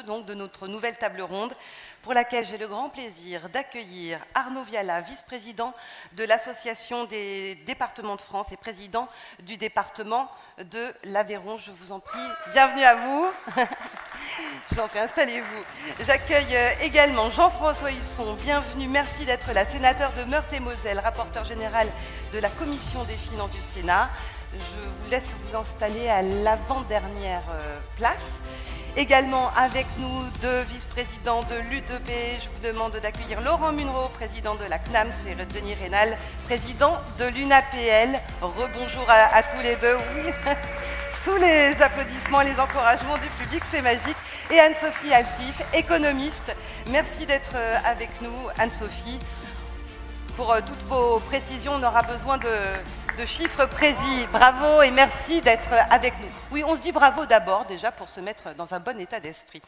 2 donc, de notre nouvelle table ronde, pour laquelle j'ai le grand plaisir d'accueillir Arnaud Viala, vice-président de l'Association des départements de France et président du département de l'Aveyron. Je vous en prie, bienvenue à vous. Je vous en prie, installez-vous. J'accueille également Jean-François Husson, bienvenue, merci d'être là, sénateur de Meurthe-et-Moselle, rapporteur général de la Commission des finances du Sénat. Je vous laisse vous installer à l'avant-dernière place. Également avec nous deux vice-présidents de l'UTP. Je vous demande d'accueillir Laurent Munro, président de la CNAMS, et Denis Rénal, président de l'UNAPL. Rebonjour à tous les deux, oui. Sous les applaudissements, les encouragements du public, c'est magique. Et Anne-Sophie Alsif, économiste. Merci d'être avec nous, Anne-Sophie. Pour toutes vos précisions, on aura besoin de chiffres précis. Bravo et merci d'être avec nous. Oui, on se dit bravo d'abord, déjà, pour se mettre dans un bon état d'esprit.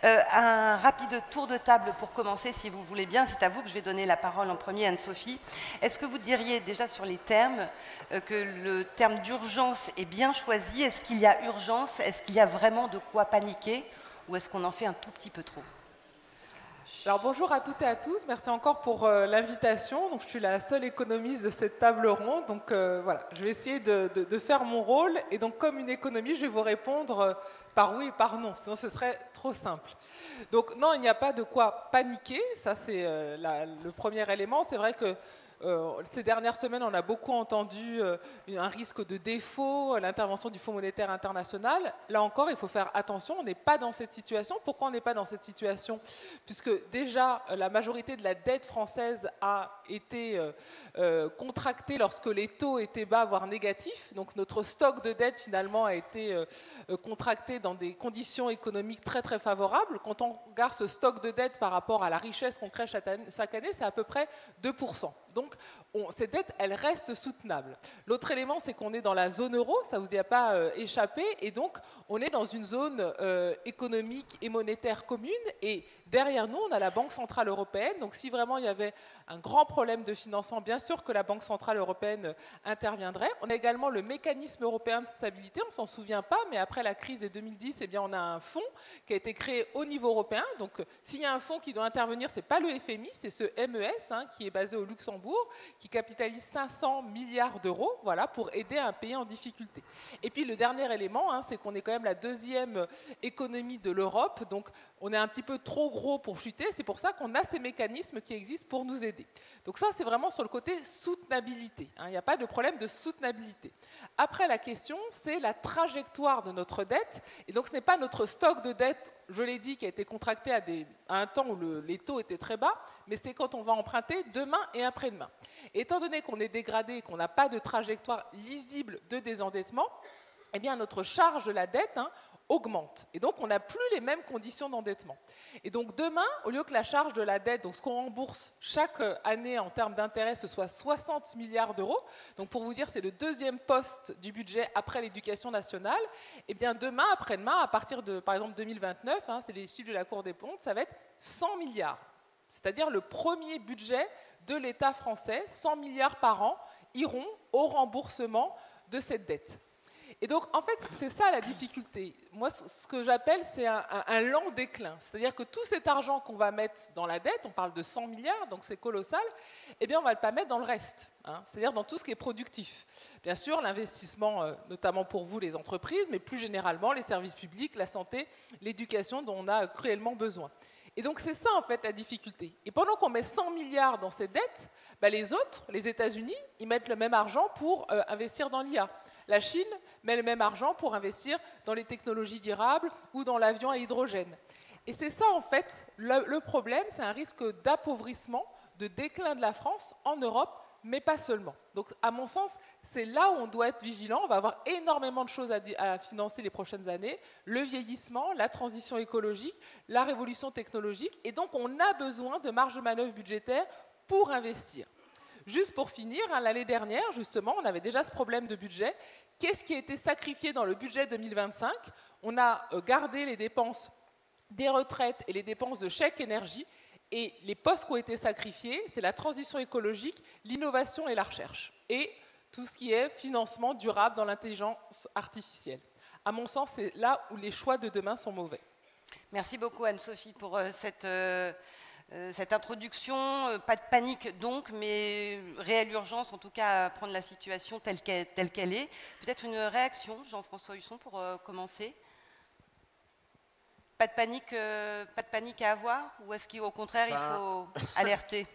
Un rapide tour de table pour commencer, si vous voulez bien. C'est à vous que je vais donner la parole en premier, Anne-Sophie. Est-ce que vous diriez déjà sur les termes que le terme d'urgence est bien choisi? Est-ce qu'il y a urgence? Est-ce qu'il y a vraiment de quoi paniquer? Ou est-ce qu'on en fait un tout petit peu trop? Alors bonjour à toutes et à tous, merci encore pour l'invitation. Donc, je suis la seule économiste de cette table ronde, donc voilà, je vais essayer de faire mon rôle. Et donc comme une économiste, je vais vous répondre par oui et par non, sinon ce serait trop simple. Donc non, il n'y a pas de quoi paniquer, ça c'est le premier élément. C'est vrai que ces dernières semaines, on a beaucoup entendu un risque de défaut, l'intervention du Fonds monétaire international. Là encore, il faut faire attention, on n'est pas dans cette situation. Pourquoi on n'est pas dans cette situation? Puisque déjà, la majorité de la dette française a été contractée lorsque les taux étaient bas, voire négatifs. Donc notre stock de dette, finalement, a été contracté dans des conditions économiques très, très favorables. Quand on regarde ce stock de dette par rapport à la richesse qu'on crée chaque année, c'est à peu près 2%. Donc, ces dettes, elles restent soutenables. L'autre élément, c'est qu'on est dans la zone euro, ça ne vous y a pas échappé, et donc on est dans une zone économique et monétaire commune, et derrière nous, on a la Banque centrale européenne. Donc si vraiment il y avait un grand problème de financement, bien sûr que la Banque centrale européenne interviendrait. On a également le mécanisme européen de stabilité, on ne s'en souvient pas, mais après la crise de 2010, eh bien, on a un fonds qui a été créé au niveau européen. Donc s'il y a un fonds qui doit intervenir, ce n'est pas le FMI, c'est ce MES qui est basé au Luxembourg, qui capitalise 500 milliards d'euros, voilà, pour aider un pays en difficulté. Et puis le dernier élément, c'est qu'on est quand même la deuxième économie de l'Europe, donc on est un petit peu trop gros pour chuter, c'est pour ça qu'on a ces mécanismes qui existent pour nous aider. Donc ça, c'est vraiment sur le côté soutenabilité, il n'y a pas de problème de soutenabilité. Après, la question, c'est la trajectoire de notre dette, et donc ce n'est pas notre stock de dette, je l'ai dit, qui a été contracté à un temps où les taux étaient très bas, mais c'est quand on va emprunter demain et après-demain. Étant donné qu'on est dégradé et qu'on n'a pas de trajectoire lisible de désendettement, eh bien notre charge de la dette augmente. Et donc, on n'a plus les mêmes conditions d'endettement. Et donc, demain, au lieu que la charge de la dette, donc ce qu'on rembourse chaque année en termes d'intérêt, ce soit 60 milliards d'euros, donc pour vous dire, c'est le deuxième poste du budget après l'éducation nationale, eh bien demain, après-demain, à partir de, par exemple, 2029, c'est les chiffres de la Cour des comptes, ça va être 100 milliards. C'est-à-dire le premier budget de l'État français, 100 milliards par an, iront au remboursement de cette dette. Et donc, en fait, c'est ça la difficulté. Moi, ce que j'appelle, c'est un lent déclin. C'est-à-dire que tout cet argent qu'on va mettre dans la dette, on parle de 100 milliards, donc c'est colossal, eh bien, on ne va pas mettre dans le reste, c'est-à-dire dans tout ce qui est productif. Bien sûr, l'investissement, notamment pour vous, les entreprises, mais plus généralement, les services publics, la santé, l'éducation dont on a cruellement besoin. Et donc, c'est ça, en fait, la difficulté. Et pendant qu'on met 100 milliards dans ces dettes, les autres, les États-Unis, ils mettent le même argent pour investir dans l'IA. La Chine met le même argent pour investir dans les technologies durables ou dans l'avion à hydrogène. Et c'est ça, en fait, le problème, c'est un risque d'appauvrissement, de déclin de la France en Europe, mais pas seulement. Donc, à mon sens, c'est là où on doit être vigilant. On va avoir énormément de choses à financer les prochaines années. Le vieillissement, la transition écologique, la révolution technologique. Et donc, on a besoin de marge de manœuvre budgétaire pour investir. Juste pour finir, l'année dernière, justement, on avait déjà ce problème de budget. Qu'est-ce qui a été sacrifié dans le budget 2025? On a gardé les dépenses des retraites et les dépenses de chèque énergie. Et les postes qui ont été sacrifiés, c'est la transition écologique, l'innovation et la recherche. Et tout ce qui est financement durable dans l'intelligence artificielle. À mon sens, c'est là où les choix de demain sont mauvais. Merci beaucoup Anne-Sophie pour cette introduction. Pas de panique donc, mais réelle urgence en tout cas à prendre la situation telle qu'elle est. Peut-être une réaction, Jean-François Husson, pour commencer. Pas de panique à avoir, ou est-ce qu'au contraire il faut alerter?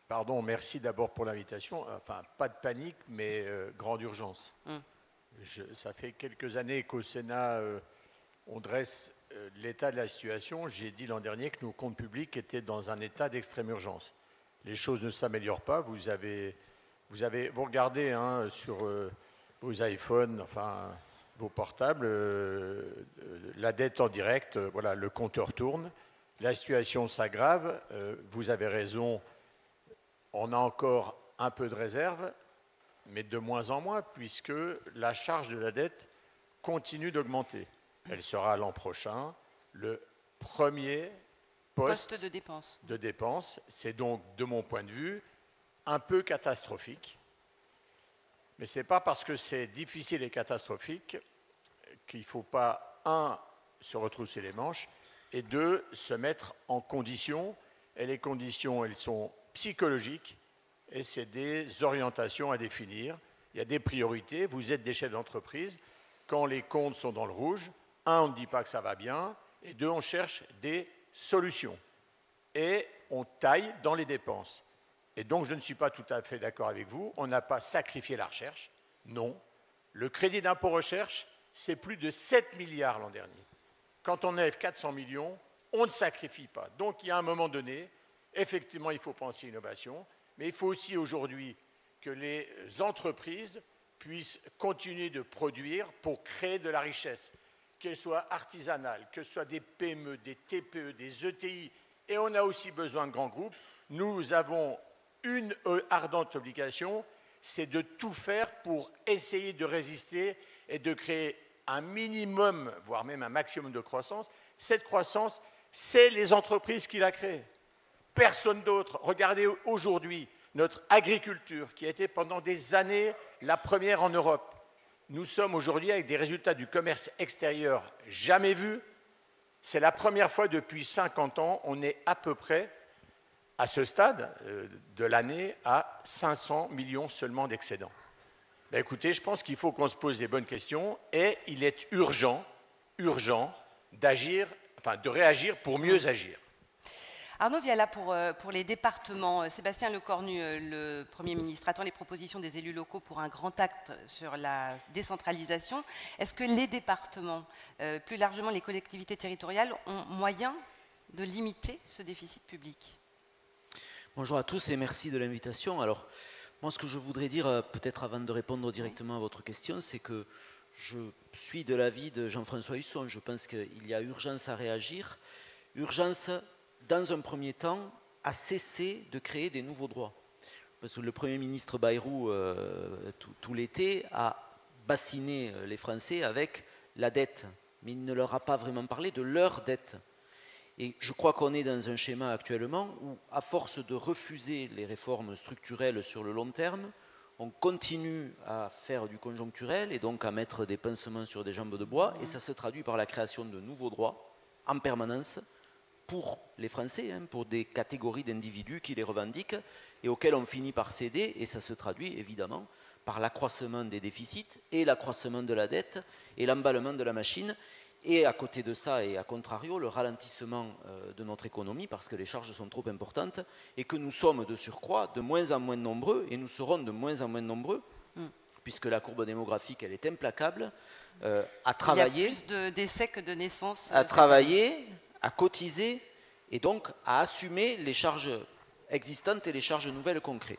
Pardon, merci d'abord pour l'invitation. Enfin, pas de panique, mais grande urgence. Ça fait quelques années qu'au Sénat, on dresse l'état de la situation. J'ai dit l'an dernier que nos comptes publics étaient dans un état d'extrême urgence. Les choses ne s'améliorent pas. Vous regardez hein, sur vos iPhones, enfin vos portables, la dette en direct, voilà, le compteur tourne. La situation s'aggrave. Vous avez raison. On a encore un peu de réserve, mais de moins en moins, puisque la charge de la dette continue d'augmenter. Elle sera l'an prochain le premier poste de dépense. C'est donc, de mon point de vue, un peu catastrophique. Mais ce n'est pas parce que c'est difficile et catastrophique qu'il ne faut pas, un, se retrousser les manches, et deux, se mettre en condition. Et les conditions, elles sont psychologiques, et c'est des orientations à définir. Il y a des priorités. Vous êtes des chefs d'entreprise. Quand les comptes sont dans le rouge, un, on ne dit pas que ça va bien, et deux, on cherche des solutions. Et on taille dans les dépenses. Et donc, je ne suis pas tout à fait d'accord avec vous. On n'a pas sacrifié la recherche. Non. Le crédit d'impôt recherche, c'est plus de 7 milliards l'an dernier. Quand on enlève 400 millions, on ne sacrifie pas. Donc, il y a un moment donné, effectivement, il faut penser innovation, mais il faut aussi aujourd'hui que les entreprises puissent continuer de produire pour créer de la richesse, qu'elles soient artisanales, que ce soit des PME, des TPE, des ETI, et on a aussi besoin de grands groupes. Nous avons une ardente obligation, c'est de tout faire pour essayer de résister et de créer un minimum, voire même un maximum de croissance. Cette croissance, c'est les entreprises qui la créent. Personne d'autre. Regardez aujourd'hui notre agriculture qui a été pendant des années la première en Europe. Nous sommes aujourd'hui avec des résultats du commerce extérieur jamais vus. C'est la première fois depuis 50 ans, on est à peu près à ce stade de l'année à 500 millions seulement d'excédents. Ben écoutez, je pense qu'il faut qu'on se pose des bonnes questions et il est urgent d'agir, enfin de réagir pour mieux agir. Arnaud Viala, pour les départements, Sébastien Lecornu, le Premier ministre, attend les propositions des élus locaux pour un grand acte sur la décentralisation. Est-ce que les départements, plus largement les collectivités territoriales, ont moyen de limiter ce déficit public? Bonjour à tous et merci de l'invitation. Alors, moi, ce que je voudrais dire, peut-être avant de répondre directement à votre question, c'est que je suis de l'avis de Jean-François Husson. Je pense qu'il y a urgence à réagir. Urgence, dans un premier temps, à cesser de créer des nouveaux droits. Parce que le Premier ministre Bayrou, tout l'été, a bassiné les Français avec la dette. Mais il ne leur a pas vraiment parlé de leur dette. Et je crois qu'on est dans un schéma actuellement où, à force de refuser les réformes structurelles sur le long terme, on continue à faire du conjoncturel et donc à mettre des pansements sur des jambes de bois. Et ça se traduit par la création de nouveaux droits en permanence pour les Français, hein, pour des catégories d'individus qui les revendiquent et auxquels on finit par céder. Et ça se traduit évidemment par l'accroissement des déficits et l'accroissement de la dette et l'emballement de la machine. Et à côté de ça, et à contrario, le ralentissement de notre économie, parce que les charges sont trop importantes, et que nous sommes de surcroît de moins en moins nombreux, et nous serons de moins en moins nombreux, puisque la courbe démographique, elle est implacable, à travailler... Il y a plus de décès que de naissances. À travailler, à cotiser, et donc à assumer les charges existantes et les charges nouvelles qu'on crée.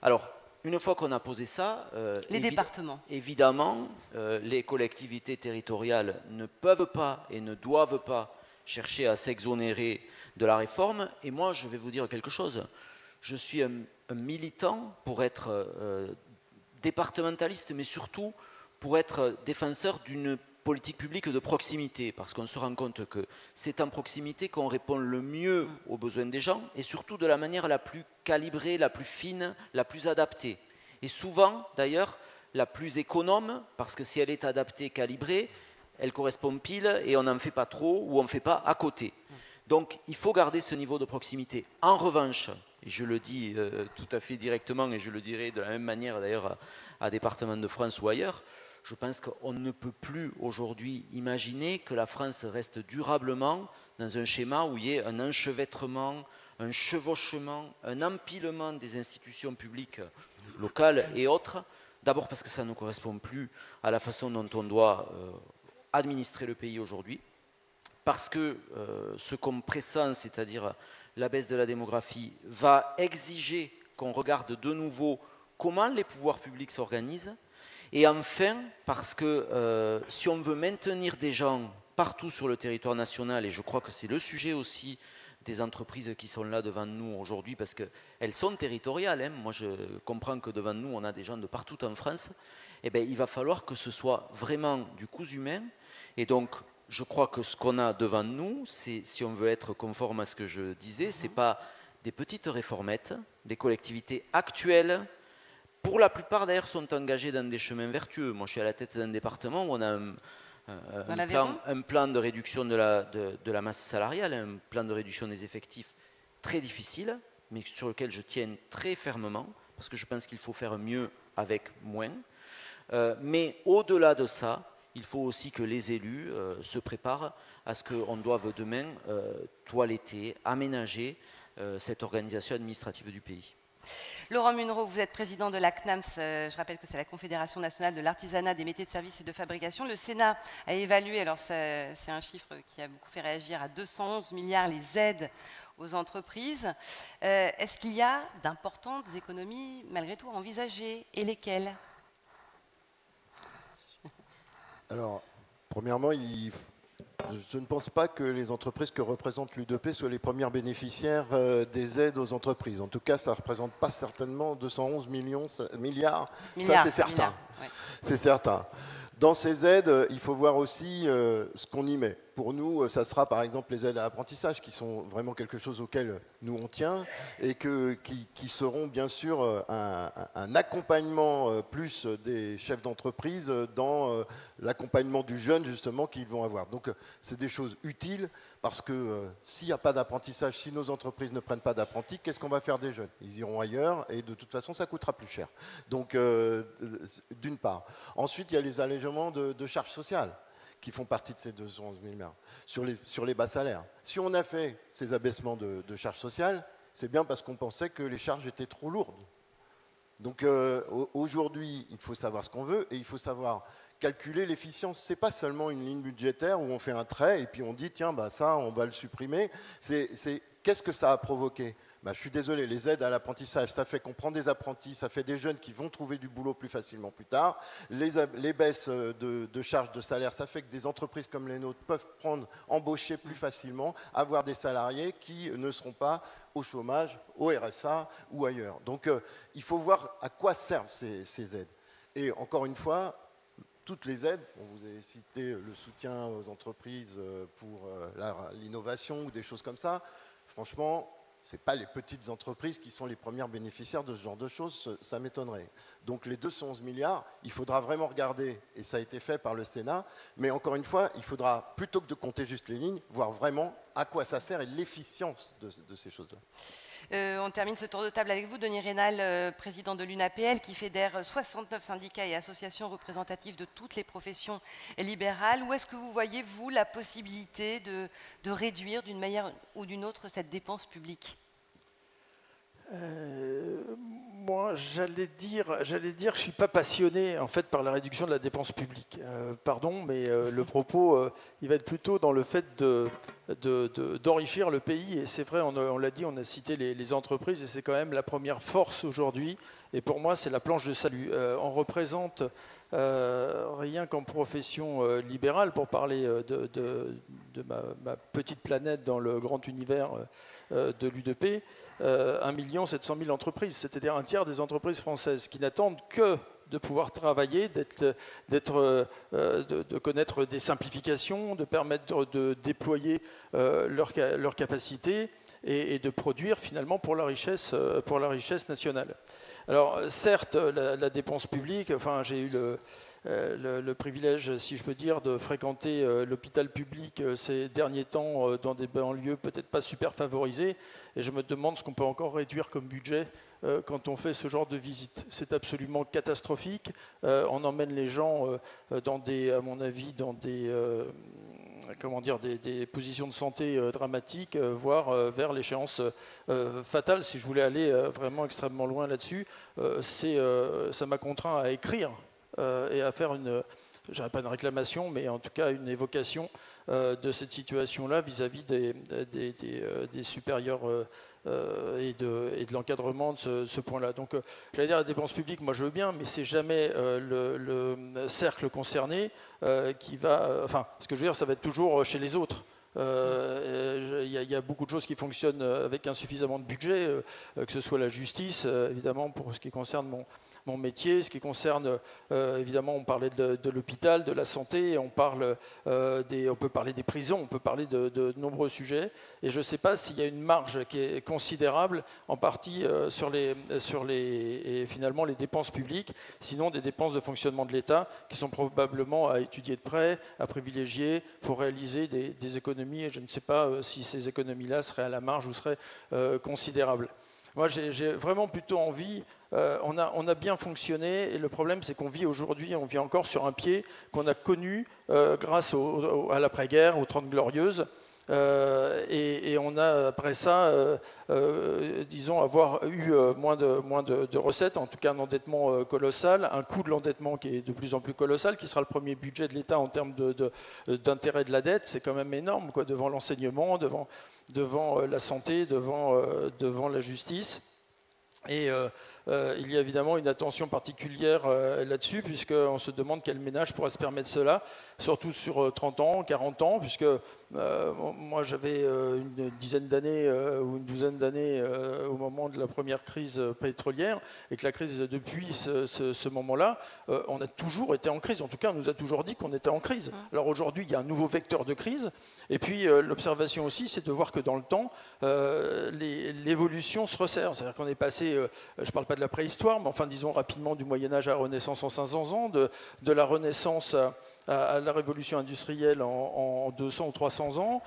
Alors, une fois qu'on a posé ça, les départements. Évidemment, les collectivités territoriales ne peuvent pas et ne doivent pas chercher à s'exonérer de la réforme. Et moi, je vais vous dire quelque chose. Je suis un militant pour être départementaliste, mais surtout pour être défenseur d'une politique publique de proximité, parce qu'on se rend compte que c'est en proximité qu'on répond le mieux aux besoins des gens, et surtout de la manière la plus calibrée, la plus fine, la plus adaptée. Et souvent, d'ailleurs, la plus économe, parce que si elle est adaptée, calibrée, elle correspond pile et on n'en fait pas trop ou on ne fait pas à côté. Donc il faut garder ce niveau de proximité. En revanche, et je le dis tout à fait directement et je le dirai de la même manière d'ailleurs à Département de France ou ailleurs, je pense qu'on ne peut plus aujourd'hui imaginer que la France reste durablement dans un schéma où il y ait un enchevêtrement, un chevauchement, un empilement des institutions publiques locales et autres. D'abord parce que ça ne correspond plus à la façon dont on doit administrer le pays aujourd'hui. Parce que ce qu'on pressent, c'est-à-dire la baisse de la démographie, va exiger qu'on regarde de nouveau comment les pouvoirs publics s'organisent. Et enfin, parce que si on veut maintenir des gens partout sur le territoire national, et je crois que c'est le sujet aussi des entreprises qui sont là devant nous aujourd'hui, parce qu'elles sont territoriales, hein. Moi je comprends que devant nous on a des gens de partout en France, eh bien, il va falloir que ce soit vraiment du cousu humain. Et donc je crois que ce qu'on a devant nous, c'est, si on veut être conforme à ce que je disais, ce n'est pas des petites réformettes. Les collectivités actuelles, pour la plupart d'ailleurs, sont engagées dans des chemins vertueux. Moi je suis à la tête d'un département où on a un plan de réduction de la masse salariale, un plan de réduction des effectifs très difficile, mais sur lequel je tiens très fermement, parce que je pense qu'il faut faire mieux avec moins. Mais au-delà de ça, il faut aussi que les élus se préparent à ce qu'on doive demain toiletter, aménager cette organisation administrative du pays. Laurent Munro, vous êtes président de la CNAMS, je rappelle que c'est la Confédération nationale de l'artisanat, des métiers de services et de fabrication. Le Sénat a évalué, alors c'est un chiffre qui a beaucoup fait réagir, à 211 milliards les aides aux entreprises. Est-ce qu'il y a d'importantes économies malgré tout à envisager, et lesquelles? Alors, premièrement, je ne pense pas que les entreprises que représente l'UDP soient les premières bénéficiaires des aides aux entreprises. En tout cas, ça ne représente pas certainement 211 milliards. Ça, c'est certain. Ouais. C'est certain. Dans ces aides, il faut voir aussi ce qu'on y met. Pour nous, ça sera par exemple les aides à l'apprentissage qui sont vraiment quelque chose auquel nous on tient et qui seront bien sûr un accompagnement plus des chefs d'entreprise dans l'accompagnement du jeune justement qu'ils vont avoir. Donc c'est des choses utiles parce que s'il n'y a pas d'apprentissage, si nos entreprises ne prennent pas d'apprentis, qu'est-ce qu'on va faire des jeunes? Ils iront ailleurs et de toute façon ça coûtera plus cher. Donc d'une part. Ensuite, il y a les allégements de charges sociales qui font partie de ces 211 milliards, sur les bas salaires. Si on a fait ces abaissements de charges sociales, c'est bien parce qu'on pensait que les charges étaient trop lourdes. Donc aujourd'hui, il faut savoir ce qu'on veut et il faut savoir calculer l'efficience. Ce n'est pas seulement une ligne budgétaire où on fait un trait et puis on dit tiens, bah, ça, on va le supprimer. Qu'est-ce que ça a provoqué? Bah, je suis désolé, les aides à l'apprentissage, ça fait qu'on prend des apprentis, ça fait des jeunes qui vont trouver du boulot plus facilement plus tard. Les baisses de charges de salaire, ça fait que des entreprises comme les nôtres peuvent embaucher plus facilement, avoir des salariés qui ne seront pas au chômage, au RSA ou ailleurs. Donc il faut voir à quoi servent ces aides. Et encore une fois, toutes les aides, vous avez cité le soutien aux entreprises pour l'innovation ou des choses comme ça, franchement, ce n'est pas les petites entreprises qui sont les premières bénéficiaires de ce genre de choses, ça m'étonnerait. Donc les 211 milliards, il faudra vraiment regarder, et ça a été fait par le Sénat, mais encore une fois, il faudra, plutôt que de compter juste les lignes, voir vraiment à quoi ça sert et l'efficience de ces choses-là. On termine ce tour de table avec vous, Denis Rénal, président de l'UNAPL, qui fédère 69 syndicats et associations représentatives de toutes les professions libérales. Où est-ce que vous voyez, vous, la possibilité de réduire d'une manière ou d'une autre cette dépense publique? Moi, j'allais dire que je ne suis pas passionné en fait, par la réduction de la dépense publique. Pardon, mais le propos, il va être plutôt dans le fait d'enrichir le pays. Et c'est vrai, on l'a dit, on a cité les entreprises, et c'est quand même la première force aujourd'hui. Et pour moi, c'est la planche de salut. On représente, rien qu'en profession libérale, pour parler de ma petite planète dans le grand univers de l'UDP, 1 700 000 entreprises, c'est-à-dire un tiers des entreprises françaises qui n'attendent que de pouvoir travailler, de connaître des simplifications, de permettre de déployer leurs capacités et de produire finalement pour la richesse nationale. Alors certes, la dépense publique, enfin j'ai eu le privilège, si je peux dire, de fréquenter l'hôpital public ces derniers temps dans des banlieues peut-être pas super favorisées. Et je me demande ce qu'on peut encore réduire comme budget quand on fait ce genre de visite. C'est absolument catastrophique. On emmène les gens dans des, à mon avis, dans des positions de santé dramatiques, voire vers l'échéance fatale. Si je voulais aller vraiment extrêmement loin là-dessus, ça m'a contraint à écrire et à faire une, je dirais pas une réclamation, mais en tout cas une évocation de cette situation-là vis-à-vis des supérieurs et de l'encadrement de ce point-là. Donc, j'allais dire la dépense publique, moi je veux bien, mais c'est jamais le cercle concerné qui va. Enfin, ce que je veux dire, ça va être toujours chez les autres. Il y a beaucoup de choses qui fonctionnent avec insuffisamment de budget, que ce soit la justice, évidemment, pour ce qui concerne mon métier, ce qui concerne, évidemment, on parlait de l'hôpital, de la santé, on peut parler des prisons, on peut parler de nombreux sujets, et je ne sais pas s'il y a une marge qui est considérable, en partie finalement les dépenses publiques, sinon des dépenses de fonctionnement de l'État, qui sont probablement à étudier de près, à privilégier pour réaliser des économies, et je ne sais pas si ces économies-là seraient à la marge ou seraient considérables. Moi, j'ai vraiment plutôt envie. On a bien fonctionné, et le problème, c'est qu'on vit aujourd'hui, on vit encore sur un pied qu'on a connu grâce à l'après-guerre, aux 30 Glorieuses. Et on a, après ça, disons, avoir eu moins de recettes, en tout cas un endettement colossal, un coût de l'endettement qui est de plus en plus colossal, qui sera le premier budget de l'État en termes d'intérêt de la dette. C'est quand même énorme, quoi, devant l'enseignement, devant la santé, devant la justice. Et il y a évidemment une attention particulière là-dessus, puisqu'on se demande quel ménage pourrait se permettre cela, surtout sur 30 ans, 40 ans, puisque moi j'avais une dizaine d'années ou une douzaine d'années au moment de la première crise pétrolière, et que la crise depuis ce moment-là, on a toujours été en crise. En tout cas, on nous a toujours dit qu'on était en crise. Alors aujourd'hui, il y a un nouveau vecteur de crise, et puis l'observation aussi, c'est de voir que dans le temps, l'évolution se resserre. C'est-à-dire qu'on est passé, je ne parle pas de la préhistoire, mais enfin disons rapidement du Moyen-Âge à la Renaissance en 500 ans, de la Renaissance à la révolution industrielle en 200 ou 300 ans.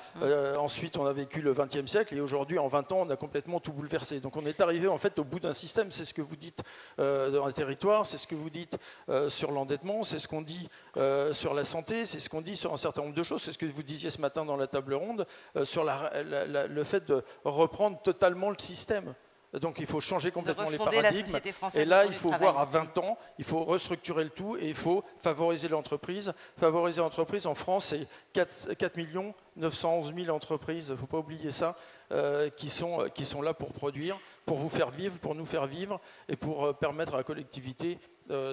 Ensuite, on a vécu le XXe siècle, et aujourd'hui, en 20 ans, on a complètement tout bouleversé. Donc on est arrivé en fait au bout d'un système. C'est ce que vous dites dans les territoires, c'est ce que vous dites sur l'endettement, c'est ce qu'on dit sur la santé, c'est ce qu'on dit sur un certain nombre de choses. C'est ce que vous disiez ce matin dans la table ronde, sur le fait de reprendre totalement le système. Donc il faut changer complètement les paradigmes. Et là, il faut voir à 20 ans, il faut restructurer le tout, et il faut favoriser l'entreprise. Favoriser l'entreprise en France, c'est 4 911 000 entreprises, il ne faut pas oublier ça, qui sont là pour produire, pour vous faire vivre, pour nous faire vivre, et pour permettre à la collectivité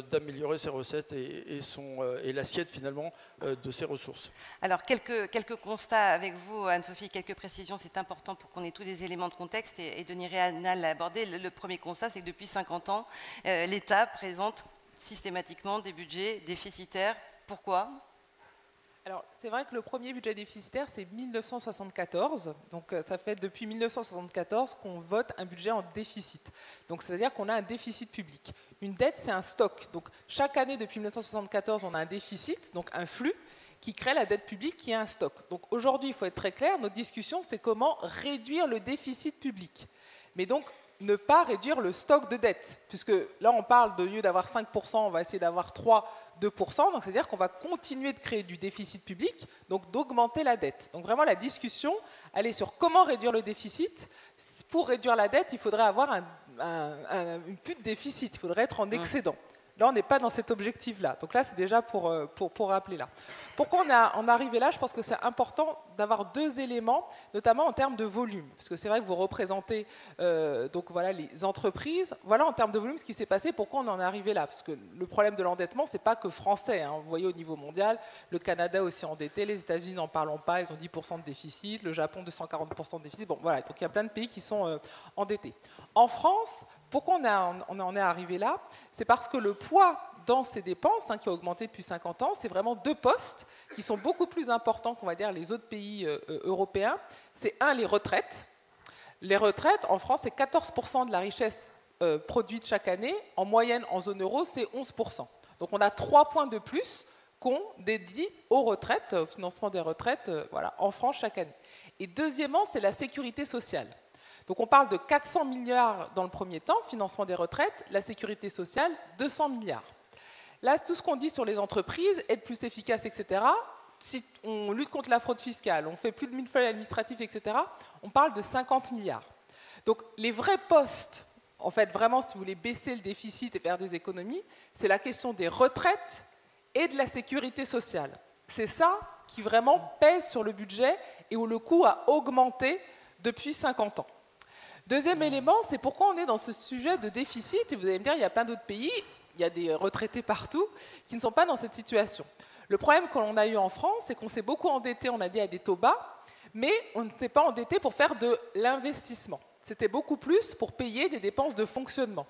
d'améliorer ses recettes et l'assiette finalement de ses ressources. Alors quelques constats avec vous, Anne-Sophie, quelques précisions, c'est important pour qu'on ait tous les éléments de contexte, et Denis Réanal l'a abordé. Le premier constat, c'est que depuis 50 ans, l'État présente systématiquement des budgets déficitaires. Pourquoi ? Alors, c'est vrai que le premier budget déficitaire, c'est 1974. Donc, ça fait depuis 1974 qu'on vote un budget en déficit. Donc, c'est-à-dire qu'on a un déficit public. Une dette, c'est un stock. Donc, chaque année, depuis 1974, on a un déficit, donc un flux, qui crée la dette publique, qui est un stock. Donc, aujourd'hui, il faut être très clair, notre discussion, c'est comment réduire le déficit public. Mais donc, ne pas réduire le stock de dette, puisque là, on parle, de lieu d'avoir 5%, on va essayer d'avoir 2%, donc c'est-à-dire qu'on va continuer de créer du déficit public, donc d'augmenter la dette. Donc vraiment, la discussion, elle est sur comment réduire le déficit. Pour réduire la dette, il faudrait avoir une plus de déficit, il faudrait être en excédent. Là, on n'est pas dans cet objectif-là. Donc là, c'est déjà pour rappeler là. Pourquoi on est arrivé là? Je pense que c'est important d'avoir deux éléments, notamment en termes de volume. Parce que c'est vrai que vous représentez donc voilà, les entreprises. Voilà en termes de volume ce qui s'est passé, pourquoi on en est arrivé là. Parce que le problème de l'endettement, ce n'est pas que français. Hein. Vous voyez au niveau mondial, le Canada aussi endetté, les États-Unis n'en parlons pas, ils ont 10% de déficit, le Japon 240% de déficit. Bon, voilà, donc il y a plein de pays qui sont endettés. En France, pourquoi on en est arrivé là? C'est parce que le poids dans ces dépenses, qui a augmenté depuis 50 ans, c'est vraiment deux postes qui sont beaucoup plus importants qu'on va dire les autres pays européens. C'est les retraites. Les retraites, en France, c'est 14% de la richesse produite chaque année. En moyenne, en zone euro, c'est 11%. Donc on a 3 points de plus qu'on dédie aux retraites, au financement des retraites voilà, en France chaque année. Et deuxièmement, c'est la sécurité sociale. Donc on parle de 400 milliards dans le premier temps, financement des retraites, la sécurité sociale, 200 milliards. Là, tout ce qu'on dit sur les entreprises, être plus efficace, etc., si on lutte contre la fraude fiscale, on fait plus de millefeuilles administratifs, etc., on parle de 50 milliards. Donc les vrais postes, en fait, vraiment, si vous voulez baisser le déficit et faire des économies, c'est la question des retraites et de la sécurité sociale. C'est ça qui vraiment pèse sur le budget et où le coût a augmenté depuis 50 ans. Deuxième élément, c'est pourquoi on est dans ce sujet de déficit. Et vous allez me dire, il y a plein d'autres pays, il y a des retraités partout, qui ne sont pas dans cette situation. Le problème qu'on a eu en France, c'est qu'on s'est beaucoup endetté, on a dit, à des taux bas, mais on ne s'est pas endetté pour faire de l'investissement. C'était beaucoup plus pour payer des dépenses de fonctionnement.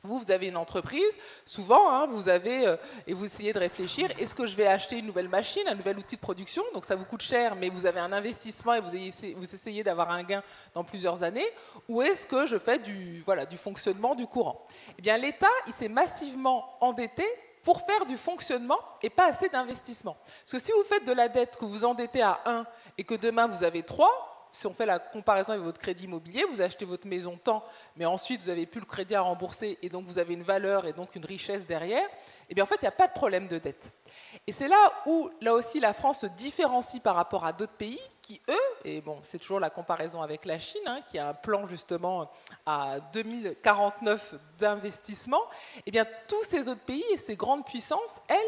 Vous avez une entreprise, souvent, hein, vous avez, et vous essayez de réfléchir, est-ce que je vais acheter une nouvelle machine, un nouvel outil de production, donc ça vous coûte cher, mais vous avez un investissement et vous essayez d'avoir un gain dans plusieurs années, ou est-ce que je fais du fonctionnement, du courant? Eh bien, l'État, il s'est massivement endetté pour faire du fonctionnement et pas assez d'investissement. Parce que si vous faites de la dette, que vous endettez à 1 et que demain vous avez 3, si on fait la comparaison avec votre crédit immobilier, vous achetez votre maison tant, mais ensuite vous n'avez plus le crédit à rembourser et donc vous avez une valeur et donc une richesse derrière, eh bien en fait il n'y a pas de problème de dette. Et c'est là où, là aussi, la France se différencie par rapport à d'autres pays qui, eux, et bon, c'est toujours la comparaison avec la Chine, hein, qui a un plan justement à 2049 d'investissement, eh bien tous ces autres pays et ces grandes puissances, elles,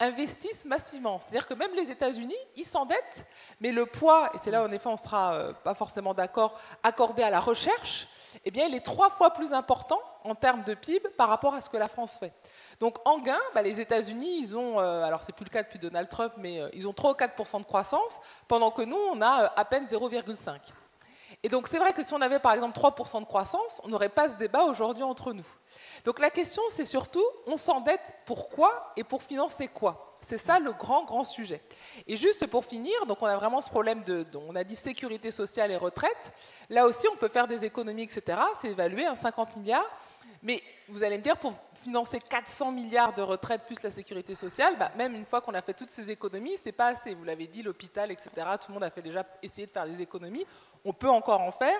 investissent massivement. C'est-à-dire que même les États-Unis, ils s'endettent, mais le poids, et c'est là en effet on ne sera pas forcément d'accord, accordé à la recherche, eh bien il est 3 fois plus important en termes de PIB par rapport à ce que la France fait. Donc en gain, les États-Unis, ils ont, alors c'est plus le cas depuis Donald Trump, mais ils ont 3 ou 4% de croissance, pendant que nous, on a à peine 0,5. Et donc c'est vrai que si on avait par exemple 3% de croissance, on n'aurait pas ce débat aujourd'hui entre nous. Donc la question, c'est surtout, on s'endette pourquoi et pour financer quoi? C'est ça le grand sujet. Et juste pour finir, donc on a vraiment ce problème on a dit sécurité sociale et retraite. Là aussi, on peut faire des économies, etc. C'est évalué à 50 milliards. Mais vous allez me dire, pour financer 400 milliards de retraite plus la sécurité sociale, même une fois qu'on a fait toutes ces économies, c'est pas assez. Vous l'avez dit, l'hôpital, etc. Tout le monde a déjà essayé de faire des économies. On peut encore en faire.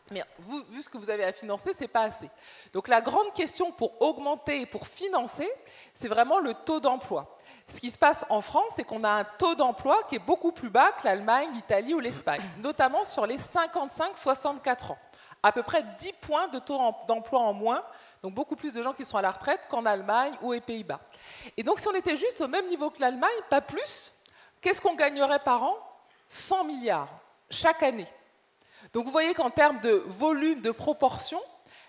Mais vu ce que vous avez à financer, ce n'est pas assez. Donc la grande question pour augmenter et pour financer, c'est vraiment le taux d'emploi. Ce qui se passe en France, c'est qu'on a un taux d'emploi qui est beaucoup plus bas que l'Allemagne, l'Italie ou l'Espagne, notamment sur les 55-64 ans. À peu près 10 points de taux d'emploi en moins, donc beaucoup plus de gens qui sont à la retraite qu'en Allemagne ou aux Pays-Bas. Et donc si on était juste au même niveau que l'Allemagne, pas plus, qu'est-ce qu'on gagnerait par an? 100 milliards chaque année. Donc vous voyez qu'en termes de volume, de proportion,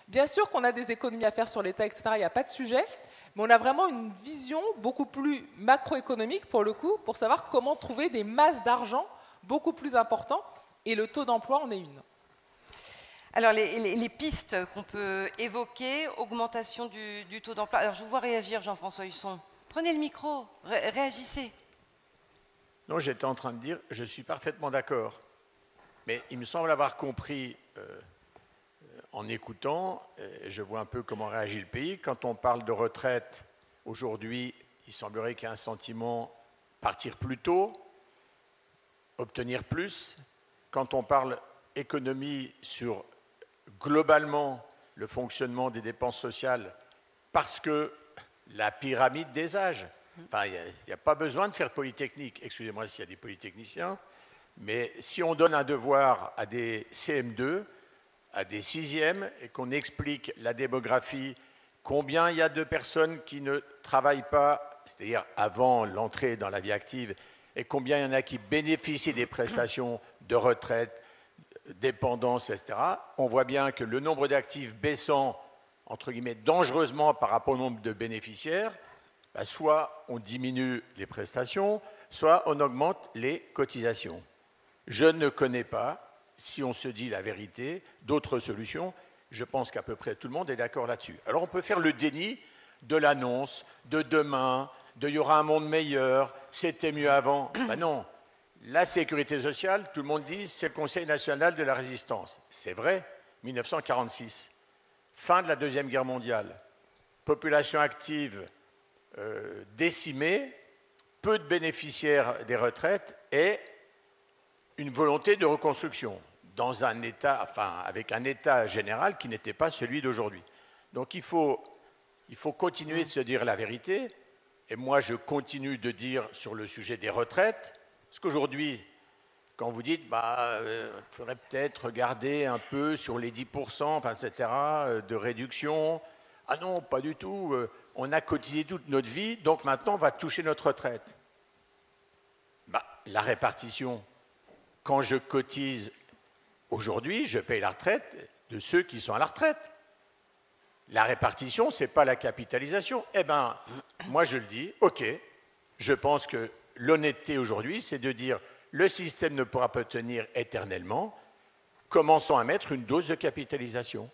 bien sûr qu'on a des économies à faire sur l'État, etc., il n'y a pas de sujet, mais on a vraiment une vision beaucoup plus macroéconomique, pour le coup, pour savoir comment trouver des masses d'argent beaucoup plus importantes, et le taux d'emploi en est une. Alors, les pistes qu'on peut évoquer, augmentation du taux d'emploi. Alors, je vous vois réagir, Jean-François Husson. Prenez le micro, réagissez. Non, j'étais en train de dire, je suis parfaitement d'accord. Mais il me semble avoir compris, en écoutant, je vois un peu comment réagit le pays. Quand on parle de retraite, aujourd'hui, il semblerait qu'il y ait un sentiment partir plus tôt, obtenir plus. Quand on parle économie sur globalement le fonctionnement des dépenses sociales, parce que la pyramide des âges, enfin, il n'y a pas besoin de faire Polytechnique, excusez-moi s'il y a des polytechniciens, mais si on donne un devoir à des CM2, à des 6e, et qu'on explique la démographie, combien il y a de personnes qui ne travaillent pas, c'est-à-dire avant l'entrée dans la vie active, et combien il y en a qui bénéficient des prestations de retraite, dépendance, etc., on voit bien que le nombre d'actifs baissant, entre guillemets, dangereusement par rapport au nombre de bénéficiaires, soit on diminue les prestations, soit on augmente les cotisations. Je ne connais pas, si on se dit la vérité, d'autres solutions. Je pense qu'à peu près tout le monde est d'accord là-dessus. Alors on peut faire le déni de l'annonce, de demain, de il y aura un monde meilleur, c'était mieux avant. Ben non, la sécurité sociale, tout le monde dit, c'est le Conseil national de la résistance. C'est vrai, 1946, fin de la Deuxième Guerre mondiale, population active décimé, peu de bénéficiaires des retraites et une volonté de reconstruction dans un état, enfin, avec un état général qui n'était pas celui d'aujourd'hui. Donc il faut continuer de se dire la vérité. Et moi, je continue de dire sur le sujet des retraites, parce qu'aujourd'hui, quand vous dites, il faudrait peut-être regarder un peu sur les 10%, enfin, etc., de réduction. Ah non, pas du tout. On a cotisé toute notre vie, donc maintenant, on va toucher notre retraite. La répartition, quand je cotise aujourd'hui, je paye la retraite de ceux qui sont à la retraite. La répartition, ce n'est pas la capitalisation. Eh bien, moi je le dis, ok, je pense que l'honnêteté aujourd'hui, c'est de dire le système ne pourra pas tenir éternellement, commençons à mettre une dose de capitalisation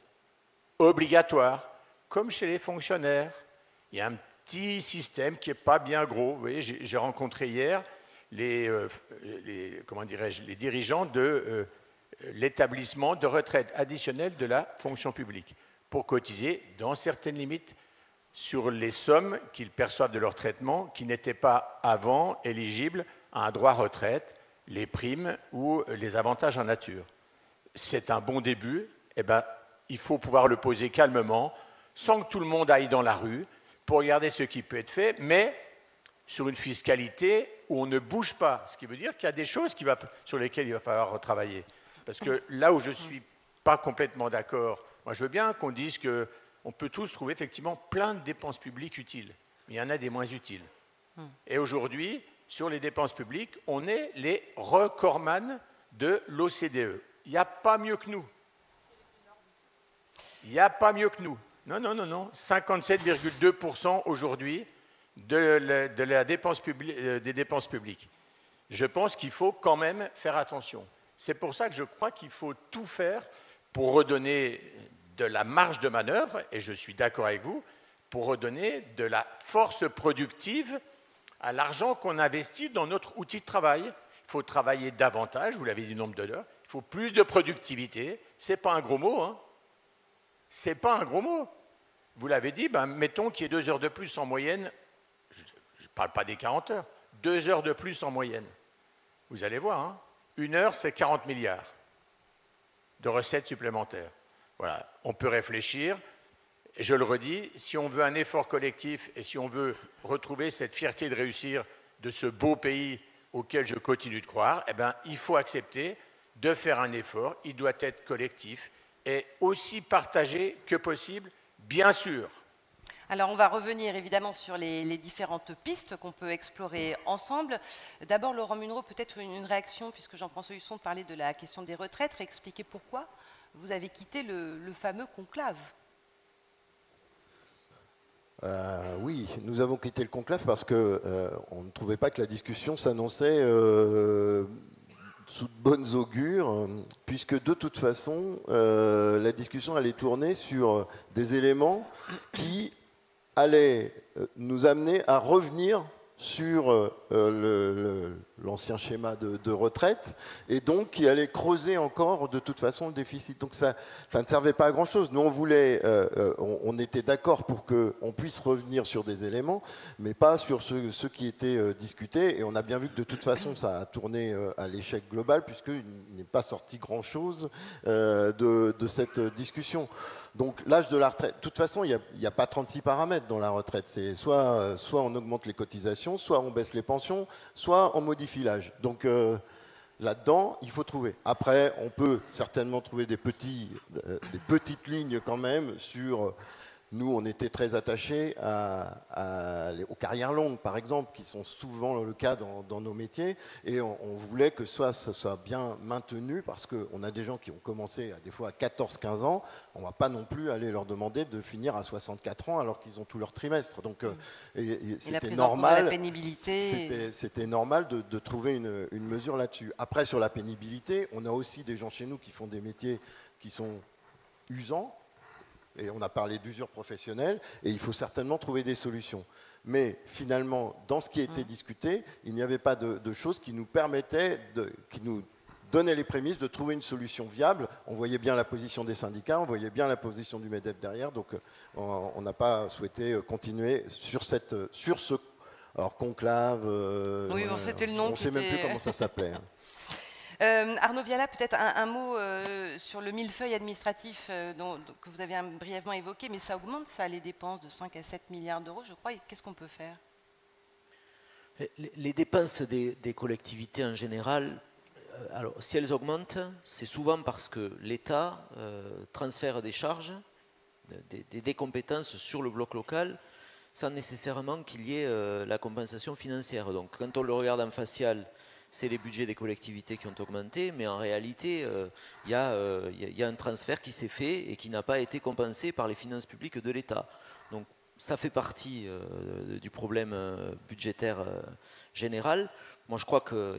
obligatoire, comme chez les fonctionnaires. Il y a un petit système qui n'est pas bien gros. Vous voyez, j'ai rencontré hier les dirigeants de l'établissement de retraite additionnelle de la fonction publique, pour cotiser dans certaines limites sur les sommes qu'ils perçoivent de leur traitement qui n'étaient pas avant éligibles à un droit retraite, les primes ou les avantages en nature. C'est un bon début. Eh ben, il faut pouvoir le poser calmement, sans que tout le monde aille dans la rue, pour regarder ce qui peut être fait, mais sur une fiscalité où on ne bouge pas. Ce qui veut dire qu'il y a des choses sur lesquelles il va falloir travailler. Parce que là où je ne suis pas complètement d'accord, moi, je veux bien qu'on dise qu'on peut tous trouver effectivement plein de dépenses publiques utiles, mais il y en a des moins utiles. Et aujourd'hui, sur les dépenses publiques, on est les recordman de l'OCDE. Il n'y a pas mieux que nous. Il n'y a pas mieux que nous. Non, non, non, non. 57,2% aujourd'hui des dépenses publiques. Je pense qu'il faut quand même faire attention. C'est pour ça que je crois qu'il faut tout faire pour redonner de la marge de manœuvre, et je suis d'accord avec vous, pour redonner de la force productive à l'argent qu'on investit dans notre outil de travail. Il faut travailler davantage, vous l'avez dit, nombre d'heures, il faut plus de productivité. Ce n'est pas un gros mot, hein. Ce n'est pas un gros mot. Vous l'avez dit, mettons qu'il y ait 2 heures de plus en moyenne, je ne parle pas des 40 heures, 2 heures de plus en moyenne. Vous allez voir, hein, 1 heure, c'est 40 milliards de recettes supplémentaires. Voilà, on peut réfléchir. Et je le redis, si on veut un effort collectif et si on veut retrouver cette fierté de réussir de ce beau pays auquel je continue de croire, eh bien, il faut accepter de faire un effort. Il doit être collectif et aussi partagé que possible, bien sûr. Alors, on va revenir évidemment sur les différentes pistes qu'on peut explorer ensemble. D'abord, Laurent Munro, peut-être une réaction, puisque Jean-François Husson parlait de la question des retraites, expliquer pourquoi vous avez quitté le fameux conclave. Oui, nous avons quitté le conclave parce qu'on ne trouvait pas que la discussion s'annonçait sous de bonnes augures, puisque de toute façon, la discussion allait tourner sur des éléments qui allaient nous amener à revenir sur l'ancien schéma de retraite, et donc qui allait creuser encore de toute façon le déficit. Donc ça ne servait pas à grand-chose. Nous, on voulait, on était d'accord pour qu'on puisse revenir sur des éléments, mais pas sur ceux qui étaient discutés, et on a bien vu que de toute façon, ça a tourné à l'échec global, puisqu'il n'est pas sorti grand-chose de cette discussion. Donc l'âge de la retraite, de toute façon, il n'y a pas 36 paramètres dans la retraite. C'est soit on augmente les cotisations, soit on baisse les pensions, soit on modifie l'âge. Donc là-dedans, il faut trouver. Après, on peut certainement trouver des petites lignes quand même sur... Nous, on était très attachés aux carrières longues, par exemple, qui sont souvent le cas dans nos métiers. Et on voulait que ça soit bien maintenu, parce qu'on a des gens qui ont commencé des fois à 14-15 ans. On ne va pas non plus aller leur demander de finir à 64 ans alors qu'ils ont tout leur trimestre. Donc, c'était normal. La pénibilité. C'était normal de trouver une mesure là-dessus. Après, sur la pénibilité, on a aussi des gens chez nous qui font des métiers qui sont usants. Et on a parlé d'usure professionnelle, et il faut certainement trouver des solutions. Mais finalement, dans ce qui a été discuté, il n'y avait pas de choses qui nous permettaient, qui nous donnait les prémices de trouver une solution viable. On voyait bien la position des syndicats, on voyait bien la position du MEDEF derrière, donc on n'a pas souhaité continuer sur ce conclave. Oui, c'était le nom. On ne sait même plus comment ça s'appelait. Arnaud Viala, peut-être un mot sur le millefeuille administratif que vous avez brièvement évoqué, mais ça augmente ça, les dépenses de 5 à 7 milliards d'euros, je crois. Qu'est-ce qu'on peut faire? Les dépenses des collectivités en général, alors, si elles augmentent, c'est souvent parce que l'État transfère des charges, des compétences sur le bloc local, sans nécessairement qu'il y ait la compensation financière. Donc quand on le regarde en facial, c'est les budgets des collectivités qui ont augmenté, mais en réalité, il y a un transfert qui s'est fait et qui n'a pas été compensé par les finances publiques de l'État. Donc ça fait partie du problème budgétaire général. Moi, je crois que,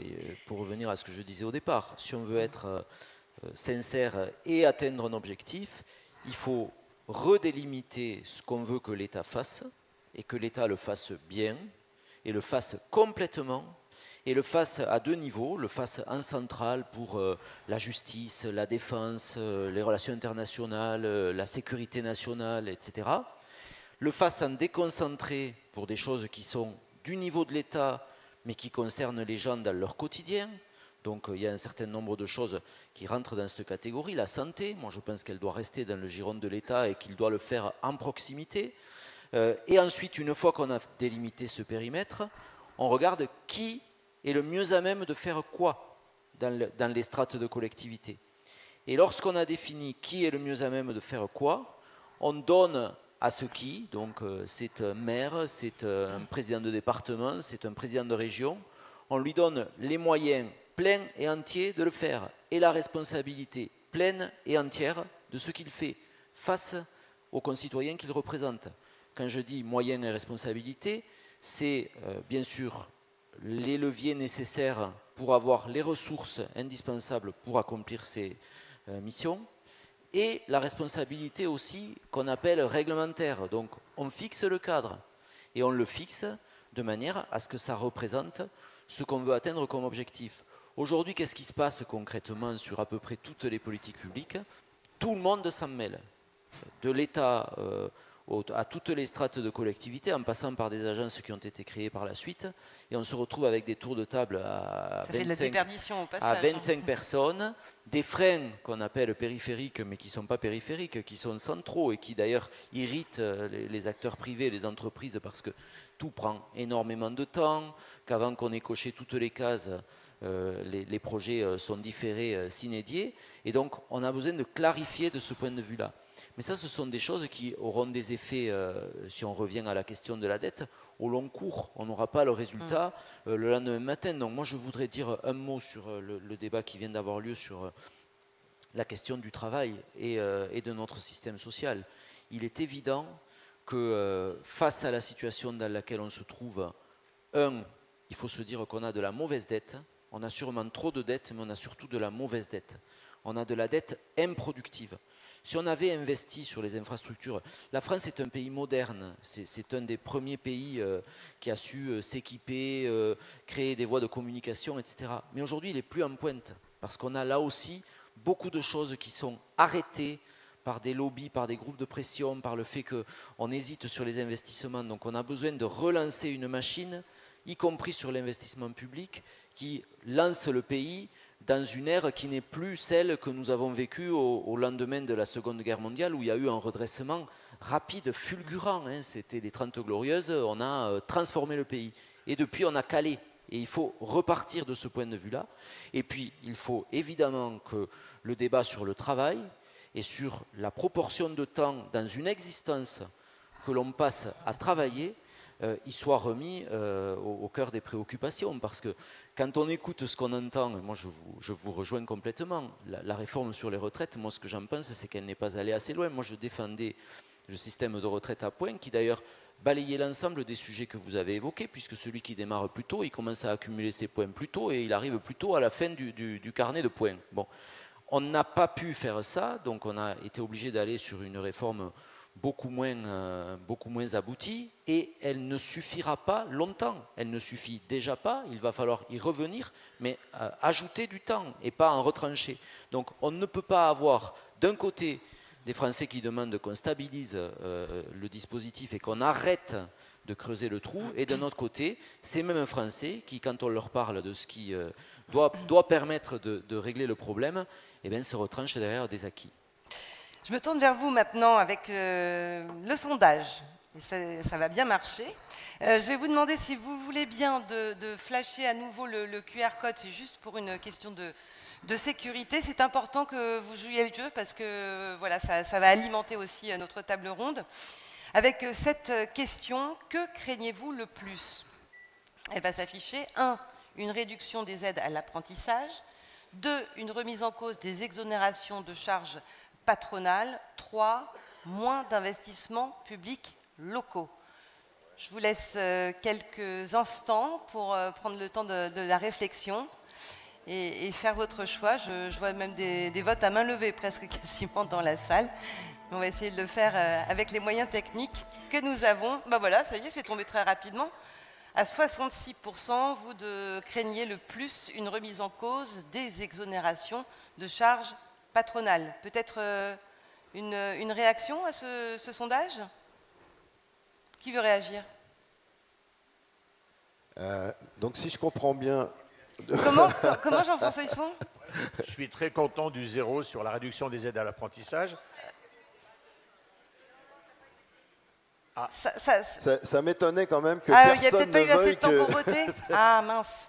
pour revenir à ce que je disais au départ, si on veut être sincère et atteindre un objectif, il faut redélimiter ce qu'on veut que l'État fasse, et que l'État le fasse bien, et le fasse complètement, et le fasse à deux niveaux, le fasse en centrale pour la justice, la défense, les relations internationales, la sécurité nationale, etc. Le fasse en déconcentré pour des choses qui sont du niveau de l'État, mais qui concernent les gens dans leur quotidien. Donc il y a un certain nombre de choses qui rentrent dans cette catégorie. La santé, moi je pense qu'elle doit rester dans le giron de l'État et qu'il doit le faire en proximité. Et ensuite, une fois qu'on a délimité ce périmètre, on regarde qui est le mieux à même de faire quoi dans les strates de collectivité. Et lorsqu'on a défini qui est le mieux à même de faire quoi, on donne à ce qui, donc c'est un maire, c'est un président de département, c'est un président de région, on lui donne les moyens pleins et entiers de le faire et la responsabilité pleine et entière de ce qu'il fait face aux concitoyens qu'il représente. Quand je dis moyens et responsabilités, c'est bien sûr les leviers nécessaires pour avoir les ressources indispensables pour accomplir ces missions, et la responsabilité aussi qu'on appelle réglementaire. Donc on fixe le cadre, et on le fixe de manière à ce que ça représente ce qu'on veut atteindre comme objectif. Aujourd'hui, qu'est-ce qui se passe concrètement sur à peu près toutes les politiques publiques? Tout le monde s'en mêle, de l'État à toutes les strates de collectivité, en passant par des agences qui ont été créées par la suite, et on se retrouve avec des tours de table à 25 personnes, des freins qu'on appelle périphériques, mais qui ne sont pas périphériques, qui sont centraux et qui d'ailleurs irritent les acteurs privés, les entreprises, parce que tout prend énormément de temps, qu'avant qu'on ait coché toutes les cases, les projets sont différés sine die, et donc on a besoin de clarifier de ce point de vue-là. Mais ça, ce sont des choses qui auront des effets, si on revient à la question de la dette, au long cours. On n'aura pas le résultat le lendemain matin. Donc moi, je voudrais dire un mot sur le débat qui vient d'avoir lieu sur la question du travail et de notre système social. Il est évident que face à la situation dans laquelle on se trouve, il faut se dire qu'on a de la mauvaise dette. On a sûrement trop de dettes, mais on a surtout de la mauvaise dette. On a de la dette improductive. Si on avait investi sur les infrastructures, la France est un pays moderne, c'est un des premiers pays qui a su s'équiper, créer des voies de communication, etc. Mais aujourd'hui, il n'est plus en pointe, parce qu'on a là aussi beaucoup de choses qui sont arrêtées par des lobbies, par des groupes de pression, par le fait qu'on hésite sur les investissements. Donc on a besoin de relancer une machine, y compris sur l'investissement public, qui lance le pays dans une ère qui n'est plus celle que nous avons vécue au lendemain de la Seconde Guerre mondiale, où il y a eu un redressement rapide, fulgurant. C'était les 30 Glorieuses, on a transformé le pays. Et depuis, on a calé. Et il faut repartir de ce point de vue-là. Et puis, il faut évidemment que le débat sur le travail et sur la proportion de temps dans une existence que l'on passe à travailler, il soit remis au cœur des préoccupations. Parce que quand on écoute ce qu'on entend, moi je vous rejoins complètement, la réforme sur les retraites, moi ce que j'en pense, c'est qu'elle n'est pas allée assez loin. Moi je défendais le système de retraite à points, qui d'ailleurs balayait l'ensemble des sujets que vous avez évoqués, puisque celui qui démarre plus tôt, il commence à accumuler ses points plus tôt, et il arrive plus tôt à la fin du carnet de points. Bon. On n'a pas pu faire ça, donc on a été obligé d'aller sur une réforme beaucoup moins aboutie et elle ne suffira pas longtemps. Elle ne suffit déjà pas, il va falloir y revenir, mais ajouter du temps et pas en retrancher. Donc on ne peut pas avoir d'un côté des Français qui demandent qu'on stabilise le dispositif et qu'on arrête de creuser le trou, et d'un autre côté, ces mêmes Français qui, quand on leur parle de ce qui doit permettre de régler le problème, eh bien, se retranchent derrière des acquis. Je me tourne vers vous maintenant avec le sondage. Et ça va bien marcher. Je vais vous demander si vous voulez bien de flasher à nouveau le QR code. C'est juste pour une question de sécurité. C'est important que vous jouiez le jeu parce que voilà, ça va alimenter aussi notre table ronde. Avec cette question, que craignez-vous le plus? Elle va s'afficher 1. Une réduction des aides à l'apprentissage. 2. Une remise en cause des exonérations de charges patronales. 3. Moins d'investissements publics locaux. Je vous laisse quelques instants pour prendre le temps de la réflexion et faire votre choix. Je vois même des votes à main levée presque quasiment dans la salle. On va essayer de le faire avec les moyens techniques que nous avons. Ben voilà, ça y est, c'est tombé très rapidement. À 66%, vous craignez le plus une remise en cause des exonérations de charges patronales. Peut-être une réaction à ce sondage? Qui veut réagir? Donc si je comprends bien... Comment Jean-François Husson? Je suis très content du 0 sur la réduction des aides à l'apprentissage. Ah. Ça m'étonnait quand même que personne ne veuille que... Il n'y a peut-être pas eu assez de temps pour voter. Ah mince.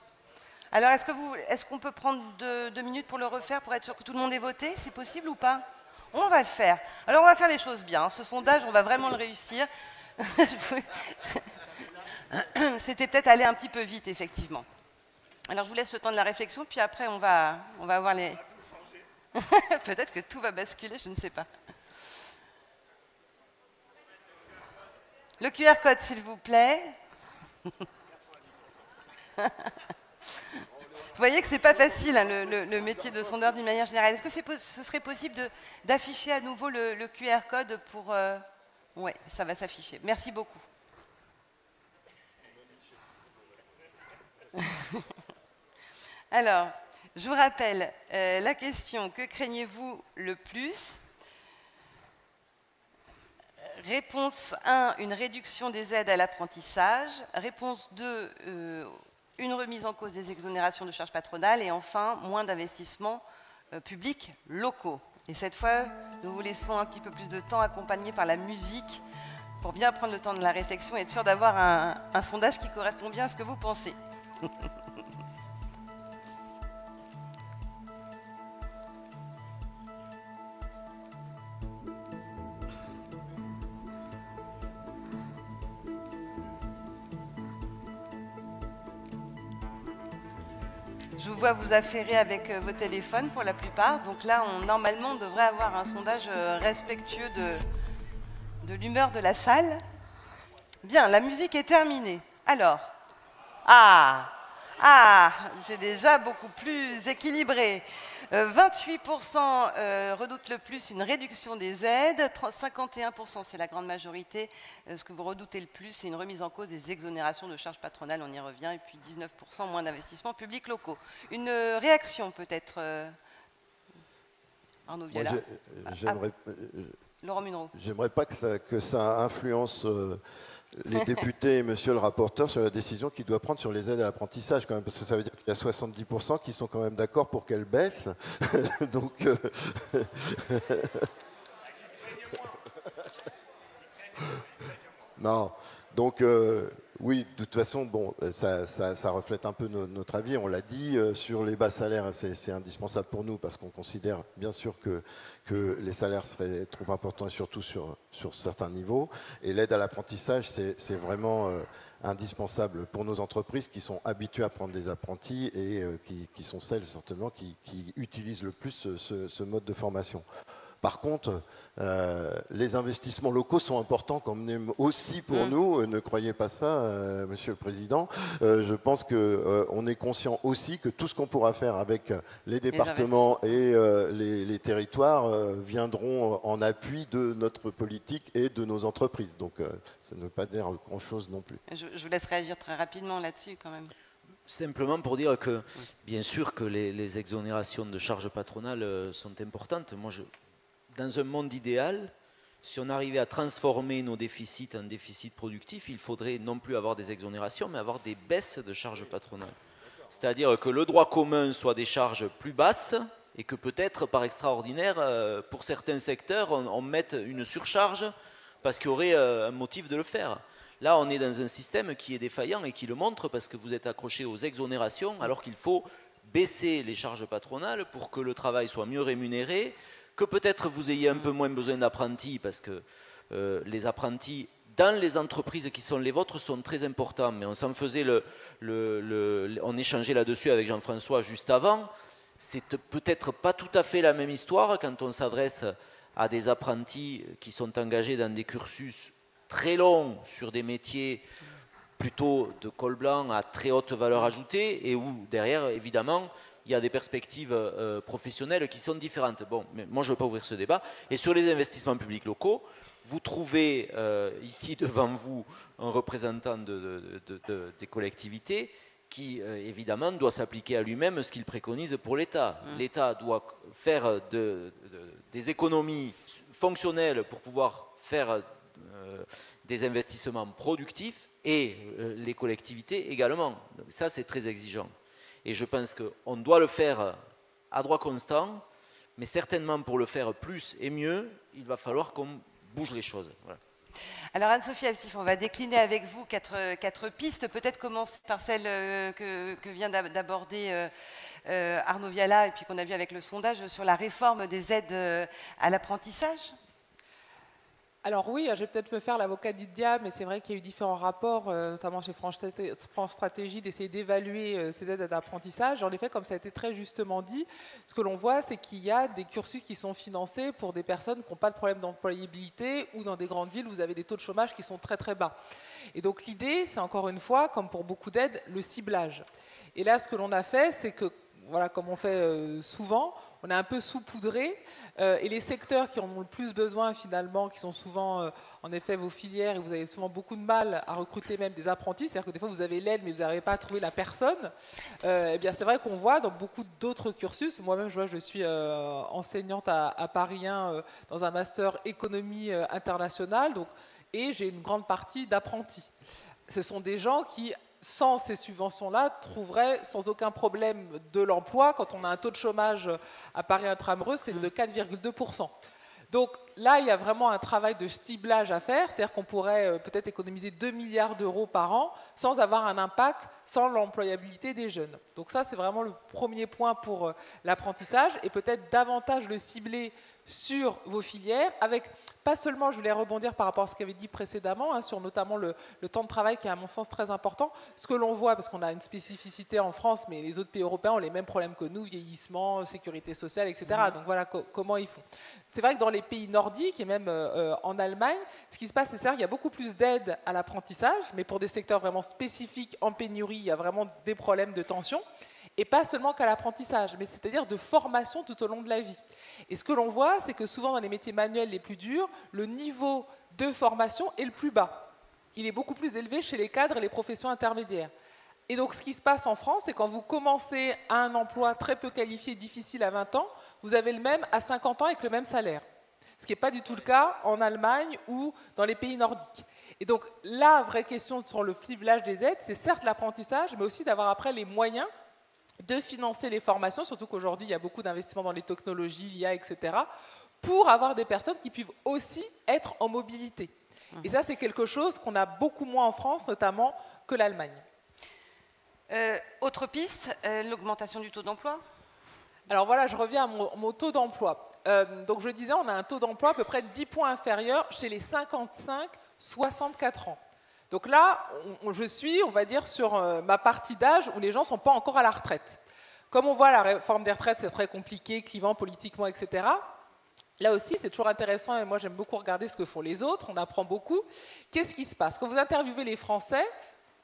Alors est-ce qu'on peut prendre 2 minutes pour le refaire pour être sûr que tout le monde ait voté? C'est possible ou pas? On va le faire. Alors on va faire les choses bien. Ce sondage, on va vraiment le réussir. C'était peut-être aller un petit peu vite, effectivement. Alors je vous laisse le temps de la réflexion, puis après on va avoir les... Peut-être que tout va basculer, je ne sais pas. Le QR code, s'il vous plaît. Vous voyez que ce n'est pas facile, hein, le métier de sondeur d'une manière générale. Est-ce que ce serait possible d'afficher à nouveau le QR code pour... Oui, ça va s'afficher. Merci beaucoup. Alors, je vous rappelle la question, que craignez-vous le plus? Réponse 1, une réduction des aides à l'apprentissage. Réponse 2, une remise en cause des exonérations de charges patronales. Et enfin, moins d'investissements publics locaux. Et cette fois, nous vous laissons un petit peu plus de temps accompagné par la musique pour bien prendre le temps de la réflexion et être sûr d'avoir un sondage qui correspond bien à ce que vous pensez. Je vous vois vous affairer avec vos téléphones pour la plupart. Donc là, normalement, on devrait avoir un sondage respectueux de l'humeur de la salle. Bien, la musique est terminée. Alors, c'est déjà beaucoup plus équilibré. 28% redoutent le plus une réduction des aides, 51% c'est la grande majorité. Ce que vous redoutez le plus, c'est une remise en cause des exonérations de charges patronales, on y revient, et puis 19% moins d'investissements publics locaux. Une réaction peut-être, Arnaud Viola? Laurent Munro. J'aimerais pas que ça influence les députés et monsieur le rapporteur sur la décision qu'il doit prendre sur les aides à l'apprentissage, quand même, parce que ça veut dire qu'il y a 70% qui sont quand même d'accord pour qu'elles baissent. Donc, non. Donc, oui, de toute façon, bon, ça reflète un peu notre avis. On l'a dit, sur les bas salaires, c'est indispensable pour nous parce qu'on considère bien sûr que les salaires seraient trop importants et surtout sur certains niveaux. Et l'aide à l'apprentissage, c'est vraiment indispensable pour nos entreprises qui sont habituées à prendre des apprentis et qui sont celles certainement qui utilisent le plus ce mode de formation. Par contre, les investissements locaux sont importants quand même aussi pour nous. Ne croyez pas ça, Monsieur le Président. Je pense qu'on est conscient aussi que tout ce qu'on pourra faire avec les départements et les territoires viendront en appui de notre politique et de nos entreprises. Donc, ça ne veut pas dire grand-chose non plus. Je vous laisse réagir très rapidement là-dessus quand même. Simplement pour dire que, bien sûr que les exonérations de charges patronales sont importantes. Moi, dans un monde idéal, si on arrivait à transformer nos déficits en déficits productifs, il faudrait non plus avoir des exonérations, mais avoir des baisses de charges patronales. C'est-à-dire que le droit commun soit des charges plus basses et que peut-être, par extraordinaire, pour certains secteurs, on mette une surcharge parce qu'il y aurait un motif de le faire. Là, on est dans un système qui est défaillant et qui le montre parce que vous êtes accroché aux exonérations alors qu'il faut baisser les charges patronales pour que le travail soit mieux rémunéré, que peut-être vous ayez un peu moins besoin d'apprentis parce que les apprentis dans les entreprises qui sont les vôtres sont très importants. Mais on s'en faisait on échangeait là-dessus avec Jean-François juste avant. C'est peut-être pas tout à fait la même histoire quand on s'adresse à des apprentis qui sont engagés dans des cursus très longs sur des métiers plutôt de col blanc à très haute valeur ajoutée et où derrière, évidemment, il y a des perspectives professionnelles qui sont différentes. Bon, mais moi, je ne veux pas ouvrir ce débat. Et sur les investissements publics locaux, vous trouvez ici devant vous un représentant des collectivités qui, évidemment, doit s'appliquer à lui-même ce qu'il préconise pour l'État. L'État doit faire des économies fonctionnelles pour pouvoir faire des investissements productifs et les collectivités également. Donc ça, c'est très exigeant. Et je pense qu'on doit le faire à droit constant, mais certainement pour le faire plus et mieux, il va falloir qu'on bouge les choses. Voilà. Alors Anne-Sophie Alsif, on va décliner avec vous quatre pistes. Peut-être commencer par celle que vient d'aborder Arnaud Viala et puis qu'on a vu avec le sondage sur la réforme des aides à l'apprentissage. Alors oui, je vais peut-être me faire l'avocat du diable, mais c'est vrai qu'il y a eu différents rapports, notamment chez France Stratégie, d'essayer d'évaluer ces aides d'apprentissage. En effet, comme ça a été très justement dit, ce que l'on voit, c'est qu'il y a des cursus qui sont financés pour des personnes qui n'ont pas de problème d'employabilité ou dans des grandes villes où vous avez des taux de chômage qui sont très très bas. Et donc l'idée, c'est encore une fois, comme pour beaucoup d'aides, le ciblage. Et là, ce que l'on a fait, c'est que, voilà, comme on fait souvent, on a un peu saupoudré et les secteurs qui en ont le plus besoin finalement, qui sont souvent en effet vos filières et vous avez souvent beaucoup de mal à recruter même des apprentis, c'est-à-dire que des fois vous avez l'aide mais vous n'arrivez pas à trouver la personne, eh bien c'est vrai qu'on voit dans beaucoup d'autres cursus, moi-même je suis enseignante à Paris 1 dans un master économie internationale et j'ai une grande partie d'apprentis. Ce sont des gens qui, sans ces subventions-là, trouveraient sans aucun problème de l'emploi quand on a un taux de chômage à Paris intramuros qui est de 4,2%. Donc là, il y a vraiment un travail de ciblage à faire, c'est-à-dire qu'on pourrait peut-être économiser 2 milliards d'euros par an sans avoir un impact, sans l'employabilité des jeunes. Donc ça, c'est vraiment le premier point pour l'apprentissage et peut-être davantage le cibler sur vos filières avec, pas seulement, je voulais rebondir par rapport à ce qu'avait dit précédemment, sur notamment le temps de travail qui est à mon sens très important. Ce que l'on voit, parce qu'on a une spécificité en France, mais les autres pays européens ont les mêmes problèmes que nous, vieillissement, sécurité sociale, etc. Donc voilà comment ils font. C'est vrai que dans les pays nordiques et même en Allemagne, ce qui se passe, c'est qu'il y a beaucoup plus d'aide à l'apprentissage, mais pour des secteurs vraiment spécifiques en pénurie, il y a vraiment des problèmes de tension. Et pas seulement qu'à l'apprentissage, mais c'est-à-dire de formation tout au long de la vie. Et ce que l'on voit, c'est que souvent dans les métiers manuels les plus durs, le niveau de formation est le plus bas. Il est beaucoup plus élevé chez les cadres et les professions intermédiaires. Et donc ce qui se passe en France, c'est quand vous commencez à un emploi très peu qualifié, difficile à 20 ans, vous avez le même à 50 ans avec le même salaire. Ce qui n'est pas du tout le cas en Allemagne ou dans les pays nordiques. Et donc la vraie question sur le ciblage des aides, c'est certes l'apprentissage, mais aussi d'avoir après les moyens de financer les formations, surtout qu'aujourd'hui, il y a beaucoup d'investissements dans les technologies, l'IA, etc., pour avoir des personnes qui puissent aussi être en mobilité. Et ça, c'est quelque chose qu'on a beaucoup moins en France, notamment, que l'Allemagne. Autre piste, l'augmentation du taux d'emploi. Alors voilà, je reviens à mon taux d'emploi. Donc je disais, on a un taux d'emploi à peu près 10 points inférieur chez les 55-64 ans. Donc là, je suis, on va dire, sur ma partie d'âge où les gens ne sont pas encore à la retraite. Comme on voit, la réforme des retraites, c'est très compliqué, clivant politiquement, etc. Là aussi, c'est toujours intéressant et moi j'aime beaucoup regarder ce que font les autres, on apprend beaucoup. Qu'est-ce qui se passe? Quand vous interviewez les Français,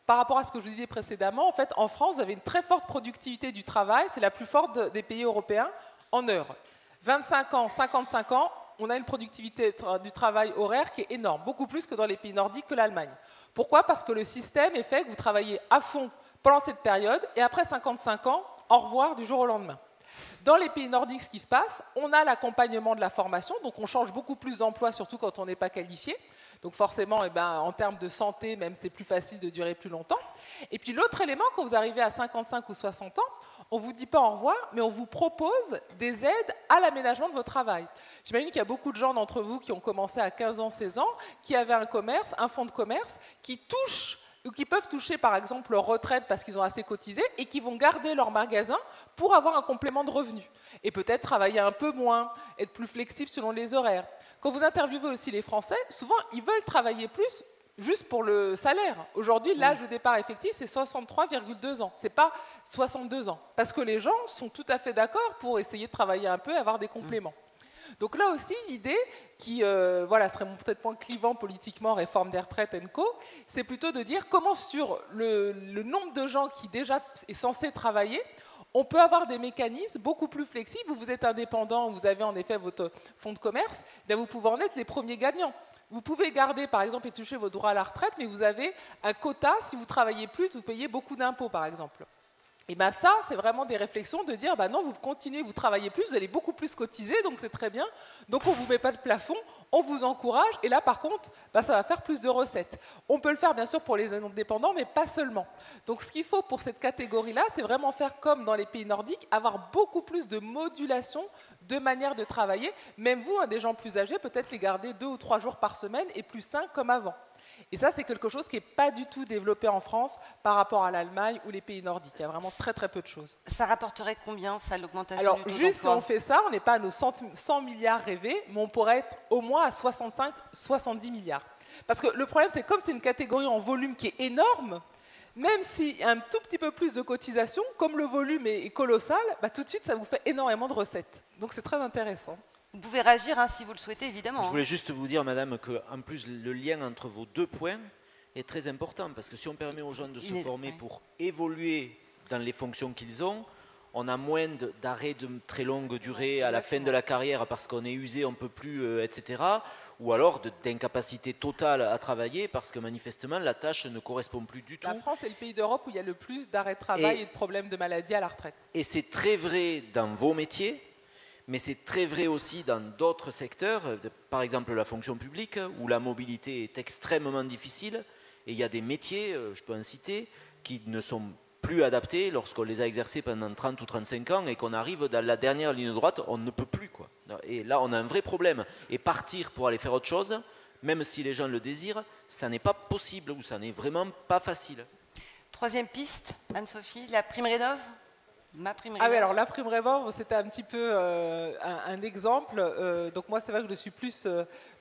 par rapport à ce que je vous disais précédemment, en fait, en France, vous avez une très forte productivité du travail, c'est la plus forte des pays européens en heures. 25 ans, 55 ans, on a une productivité du travail horaire qui est énorme, beaucoup plus que dans les pays nordiques que l'Allemagne. Pourquoi? Parce que le système est fait que vous travaillez à fond pendant cette période et après 55 ans, au revoir du jour au lendemain. Dans les pays nordiques, ce qui se passe, on a l'accompagnement de la formation, donc on change beaucoup plus d'emplois, surtout quand on n'est pas qualifié. Donc forcément, en termes de santé, même c'est plus facile de durer plus longtemps. Et puis l'autre élément, quand vous arrivez à 55 ou 60 ans, on ne vous dit pas au revoir, mais on vous propose des aides à l'aménagement de votre travail. J'imagine qu'il y a beaucoup de gens d'entre vous qui ont commencé à 15 ans, 16 ans, qui avaient un commerce, un fonds de commerce, qui touchent ou qui peuvent toucher par exemple leur retraite parce qu'ils ont assez cotisé et qui vont garder leur magasin pour avoir un complément de revenus et peut-être travailler un peu moins, être plus flexible selon les horaires. Quand vous interviewez aussi les Français, souvent ils veulent travailler plus juste pour le salaire. Aujourd'hui, l'âge de départ effectif, c'est 63,2 ans, c'est pas 62 ans, parce que les gens sont tout à fait d'accord pour essayer de travailler un peu et avoir des compléments. Donc là aussi, l'idée qui serait mon peut-être point clivant politiquement, réforme des retraites & co, c'est plutôt de dire comment sur le nombre de gens qui déjà est censé travailler, on peut avoir des mécanismes beaucoup plus flexibles où vous êtes indépendant, où vous avez en effet votre fonds de commerce, bien vous pouvez en être les premiers gagnants. Vous pouvez garder par exemple et toucher vos droits à la retraite, mais vous avez un quota, si vous travaillez plus, vous payez beaucoup d'impôts par exemple. Et bien ça, c'est vraiment des réflexions de dire, non, vous continuez, vous travaillez plus, vous allez beaucoup plus cotiser, donc c'est très bien. Donc on ne vous met pas de plafond, on vous encourage, et là par contre, ça va faire plus de recettes. On peut le faire bien sûr pour les indépendants, mais pas seulement. Donc ce qu'il faut pour cette catégorie-là, c'est vraiment faire comme dans les pays nordiques, avoir beaucoup plus de modulation de manière de travailler. Même vous, des gens plus âgés, peut-être les garder 2 ou 3 jours par semaine et plus 5 comme avant. Et ça, c'est quelque chose qui n'est pas du tout développé en France par rapport à l'Allemagne ou les pays nordiques. Il y a vraiment très très peu de choses. Ça rapporterait combien, ça, l'augmentation du taux d'emploi? Alors, juste si on fait ça, on n'est pas à nos 100 milliards rêvés, mais on pourrait être au moins à 65-70 milliards. Parce que le problème, c'est que comme c'est une catégorie en volume qui est énorme, même s'il y a un tout petit peu plus de cotisation, comme le volume est colossal, tout de suite, ça vous fait énormément de recettes. Donc, c'est très intéressant. Vous pouvez réagir si vous le souhaitez, évidemment. Je voulais juste vous dire, madame, qu'en plus, le lien entre vos deux points est très important. Parce que si on permet aux gens de se former pour évoluer dans les fonctions qu'ils ont, on a moins d'arrêts de très longue durée à la fin de la carrière parce qu'on est usé, on ne peut plus, etc. Ou alors d'incapacité totale à travailler parce que manifestement, la tâche ne correspond plus du tout. La France est le pays d'Europe où il y a le plus d'arrêts de travail et de problèmes de maladie à la retraite. Et c'est très vrai dans vos métiers. Mais c'est très vrai aussi dans d'autres secteurs, par exemple la fonction publique, où la mobilité est extrêmement difficile. Et il y a des métiers, je peux en citer, qui ne sont plus adaptés lorsqu'on les a exercés pendant 30 ou 35 ans et qu'on arrive dans la dernière ligne droite, on ne peut plus, quoi. Et là, on a un vrai problème. Et partir pour aller faire autre chose, même si les gens le désirent, ça n'est pas possible ou ça n'est vraiment pas facile. Troisième piste, Anne-Sophie, la prime rénov'. Ah oui, alors la prime rénov', c'était un petit peu un exemple. Donc moi, c'est vrai que je suis plus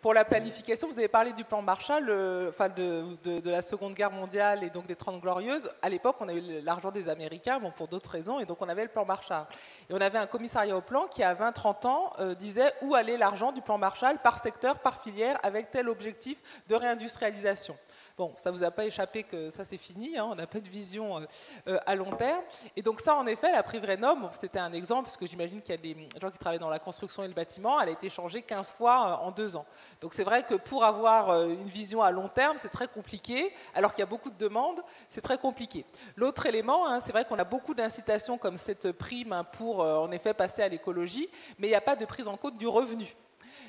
pour la planification. Vous avez parlé du plan Marshall, de la Seconde Guerre mondiale et donc des 30 Glorieuses. À l'époque, on a eu l'argent des Américains, pour d'autres raisons, et donc on avait le plan Marshall. Et on avait un commissariat au plan qui, à 20-30 ans, disait où allait l'argent du plan Marshall par secteur, par filière, avec tel objectif de réindustrialisation. Bon, ça ne vous a pas échappé que ça c'est fini, on n'a pas de vision à long terme. Et donc ça, en effet, la prime rénov', c'était un exemple, parce que j'imagine qu'il y a des gens qui travaillent dans la construction et le bâtiment, elle a été changée 15 fois en 2 ans. Donc c'est vrai que pour avoir une vision à long terme, c'est très compliqué, alors qu'il y a beaucoup de demandes, c'est très compliqué. L'autre élément, c'est vrai qu'on a beaucoup d'incitations comme cette prime pour, en effet, passer à l'écologie, mais il n'y a pas de prise en compte du revenu.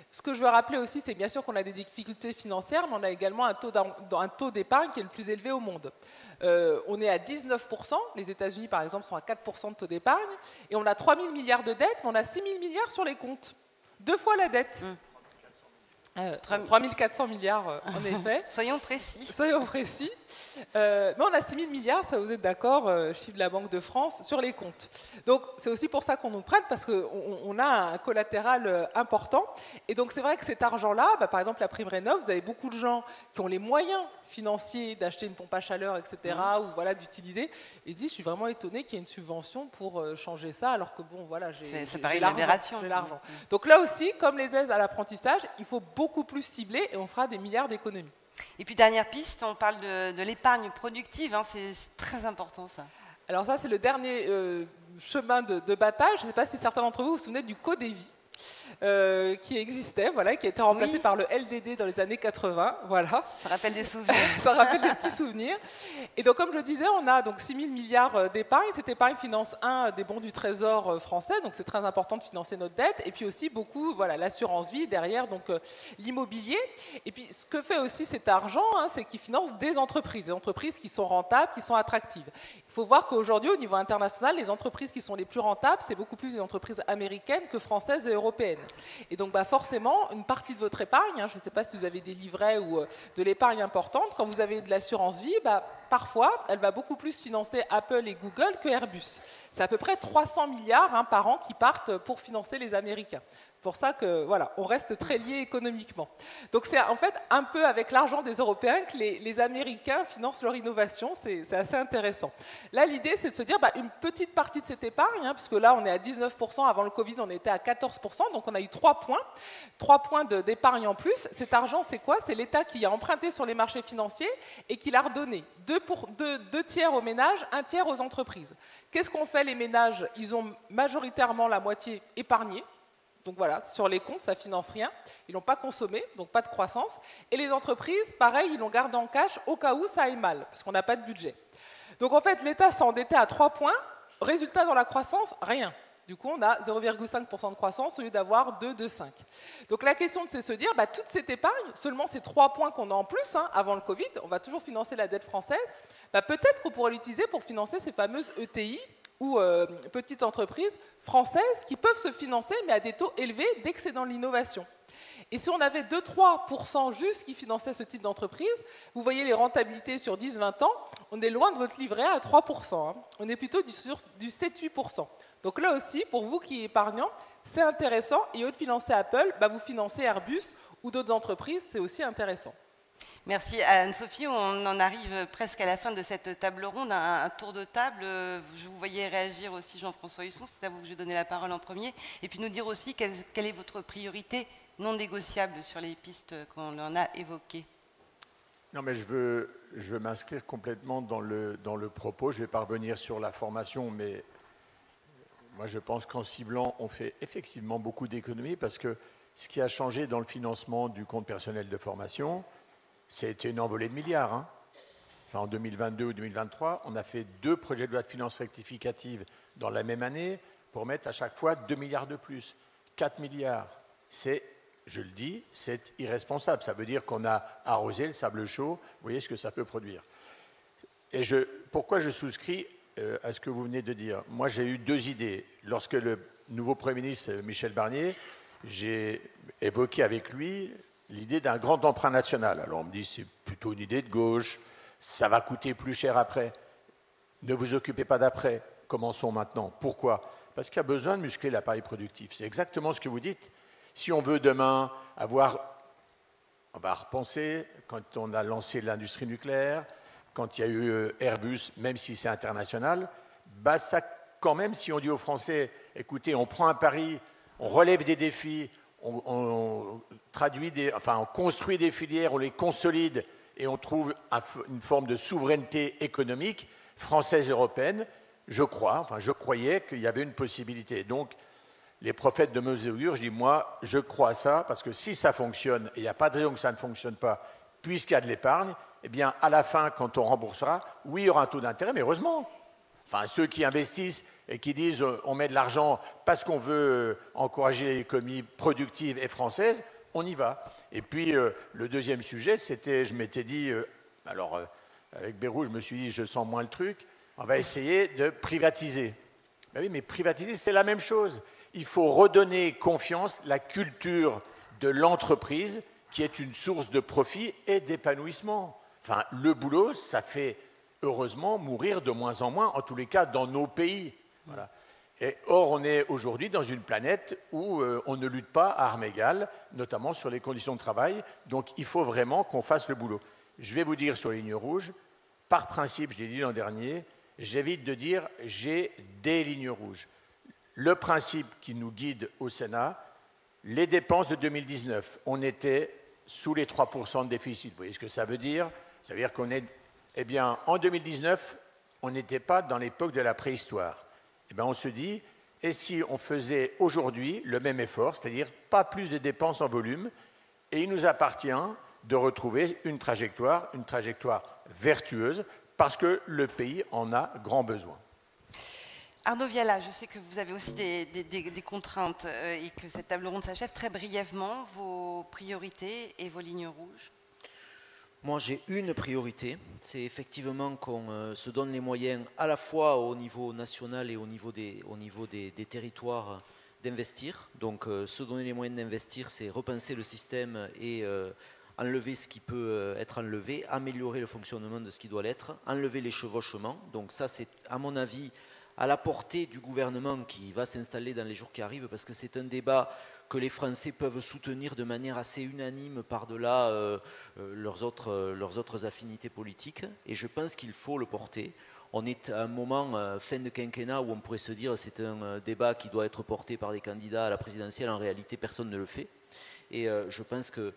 Ce que je veux rappeler aussi, c'est bien sûr qu'on a des difficultés financières, mais on a également un taux d'épargne qui est le plus élevé au monde. On est à 19%, les États-Unis par exemple sont à 4% de taux d'épargne, et on a 3 000 milliards de dettes, mais on a 6 000 milliards sur les comptes. 2 fois la dette. 3 400 milliards, en effet. Soyons précis. Soyons précis. Mais on a 6 000 milliards, ça vous êtes d'accord, chiffre de la Banque de France, sur les comptes. Donc c'est aussi pour ça qu'on nous prête, parce qu'on a un collatéral important. Et donc c'est vrai que cet argent-là, par exemple la prime Rénov', vous avez beaucoup de gens qui ont les moyens financiers d'acheter une pompe à chaleur, etc., ou voilà, d'utiliser. Et dit, je suis vraiment étonné qu'il y ait une subvention pour changer ça, alors que bon, voilà, j'ai l'argent. Donc là aussi, comme les aides à l'apprentissage, il faut beaucoup plus cibler et on fera des milliards d'économies. Et puis dernière piste, on parle de l'épargne productive, hein, c'est très important ça. Alors ça, c'est le dernier chemin de bataille. Je ne sais pas si certains d'entre vous vous souvenez du Codévi. Qui existait, voilà, qui a été remplacé par le LDD dans les années 80. Voilà. Ça rappelle des souvenirs. Ça rappelle des petits souvenirs. Et donc, comme je le disais, on a donc 6 000 milliards d'épargne. Cette épargne finance des bons du Trésor français, donc c'est très important de financer notre dette. Et puis aussi beaucoup, voilà, l'assurance vie derrière, donc l'immobilier. Et puis, ce que fait aussi cet argent, c'est qu'il finance des entreprises qui sont rentables, qui sont attractives. Il faut voir qu'aujourd'hui, au niveau international, les entreprises qui sont les plus rentables, c'est beaucoup plus des entreprises américaines que françaises et européennes. Et donc, forcément, une partie de votre épargne, je ne sais pas si vous avez des livrets ou de l'épargne importante, quand vous avez de l'assurance vie, parfois, elle va beaucoup plus financer Apple et Google que Airbus. C'est à peu près 300 milliards par an qui partent pour financer les Américains. C'est pour ça que, voilà, on reste très liés économiquement. Donc, c'est en fait un peu avec l'argent des Européens que les Américains financent leur innovation. C'est assez intéressant. Là, l'idée, c'est de se dire une petite partie de cette épargne, puisque là, on est à 19%. Avant le Covid, on était à 14%. Donc, on a eu 3 points d'épargne en plus. Cet argent, c'est quoi? C'est l'État qui a emprunté sur les marchés financiers et qui l'a redonné. 2 tiers aux ménages, 1 tiers aux entreprises. Qu'est-ce qu'ont fait les ménages? Ils ont majoritairement la moitié épargné. Donc voilà, sur les comptes, ça ne finance rien. Ils n'ont pas consommé, donc pas de croissance. Et les entreprises, pareil, ils l'ont gardé en cash au cas où ça aille mal, parce qu'on n'a pas de budget. Donc en fait, l'État s'est endetté à 3 points. Résultat dans la croissance, rien. Du coup, on a 0,5% de croissance au lieu d'avoir 2,5. Donc la question, c'est de se dire, toute cette épargne, seulement ces 3 points qu'on a en plus, avant le Covid, on va toujours financer la dette française, peut-être qu'on pourrait l'utiliser pour financer ces fameuses ETI, ou petites entreprises françaises qui peuvent se financer, mais à des taux élevés dès que c'est dans l'innovation. Et si on avait 2-3% juste qui finançaient ce type d'entreprise, vous voyez les rentabilités sur 10-20 ans, on est loin de votre livret A à 3%. On est plutôt sur du 7-8%. Donc là aussi, pour vous qui êtes épargnant, c'est intéressant. Et au lieu de financer Apple, vous financez Airbus ou d'autres entreprises, c'est aussi intéressant. Merci Anne-Sophie, on en arrive presque à la fin de cette table ronde, un tour de table. Je vous voyais réagir aussi Jean-François Husson, c'est à vous que je vais donner la parole en premier. Et puis nous dire aussi quelle est votre priorité non négociable sur les pistes qu'on en a évoquées. Non mais je veux m'inscrire complètement dans le propos. Je vais pas revenir sur la formation, mais moi je pense qu'en ciblant, on fait effectivement beaucoup d'économies parce que ce qui a changé dans le financement du compte personnel de formation, c'était une envolée de milliards. Enfin, en 2022 ou 2023, on a fait 2 projets de loi de finances rectificatives dans la même année pour mettre à chaque fois 2 milliards de plus. 4 milliards, c'est, je le dis, c'est irresponsable. Ça veut dire qu'on a arrosé le sable chaud. Vous voyez ce que ça peut produire. Et pourquoi je souscris à ce que vous venez de dire? Moi, j'ai eu 2 idées. Lorsque le nouveau Premier ministre, Michel Barnier, j'ai évoqué avec lui l'idée d'un grand emprunt national. Alors on me dit c'est plutôt une idée de gauche, ça va coûter plus cher après. Ne vous occupez pas d'après, commençons maintenant. Pourquoi? Parce qu'il y a besoin de muscler l'appareil productif. C'est exactement ce que vous dites. Si on veut demain avoir, on va repenser, quand on a lancé l'industrie nucléaire, quand il y a eu Airbus, même si c'est international, ça quand même, si on dit aux Français, écoutez, on prend un pari, on relève des défis, on construit des filières, on les consolide et on trouve une forme de souveraineté économique française et européenne. Je croyais qu'il y avait une possibilité. Donc, les prophètes de mesure, je dis, moi, je crois à ça, parce que si ça fonctionne, et il n'y a pas de raison que ça ne fonctionne pas, puisqu'il y a de l'épargne, eh bien, à la fin, quand on remboursera, oui, il y aura un taux d'intérêt, mais heureusement. Enfin, ceux qui investissent et qui disent on met de l'argent parce qu'on veut encourager l'économie productive et française, on y va. Et puis, le deuxième sujet, c'était, je m'étais dit, avec Bérou, je me suis dit, je sens moins le truc, on va essayer de privatiser. Ben oui, mais privatiser, c'est la même chose. Il faut redonner confiance, la culture de l'entreprise qui est une source de profit et d'épanouissement. Enfin, le boulot, ça fait heureusement mourir de moins en moins, en tous les cas dans nos pays. Voilà. Et or, on est aujourd'hui dans une planète où on ne lutte pas à armes égales, notamment sur les conditions de travail. Donc, il faut vraiment qu'on fasse le boulot. Je vais vous dire sur les lignes rouges, par principe, je l'ai dit l'an dernier, j'évite de dire j'ai des lignes rouges. Le principe qui nous guide au Sénat, les dépenses de 2019, on était sous les 3% de déficit. Vous voyez ce que ça veut dire? Ça veut dire qu'on est... Eh bien, en 2019, on n'était pas dans l'époque de la préhistoire. Eh bien, on se dit, et si on faisait aujourd'hui le même effort, c'est-à-dire pas plus de dépenses en volume, et il nous appartient de retrouver une trajectoire vertueuse, parce que le pays en a grand besoin. Arnaud Viala, je sais que vous avez aussi des contraintes et que cette table ronde s'achève. Très brièvement, vos priorités et vos lignes rouges. Moi, j'ai une priorité, c'est effectivement qu'on se donne les moyens à la fois au niveau national et au niveau des territoires d'investir. Donc, se donner les moyens d'investir, c'est repenser le système et enlever ce qui peut être enlevé, améliorer le fonctionnement de ce qui doit l'être, enlever les chevauchements. Donc ça, c'est à mon avis à la portée du gouvernement qui va s'installer dans les jours qui arrivent, parce que c'est un débat que les Français peuvent soutenir de manière assez unanime par-delà leurs autres affinités politiques. Et je pense qu'il faut le porter. On est à un moment, fin de quinquennat, où on pourrait se dire que c'est un débat qui doit être porté par des candidats à la présidentielle. En réalité, personne ne le fait. Et je pense que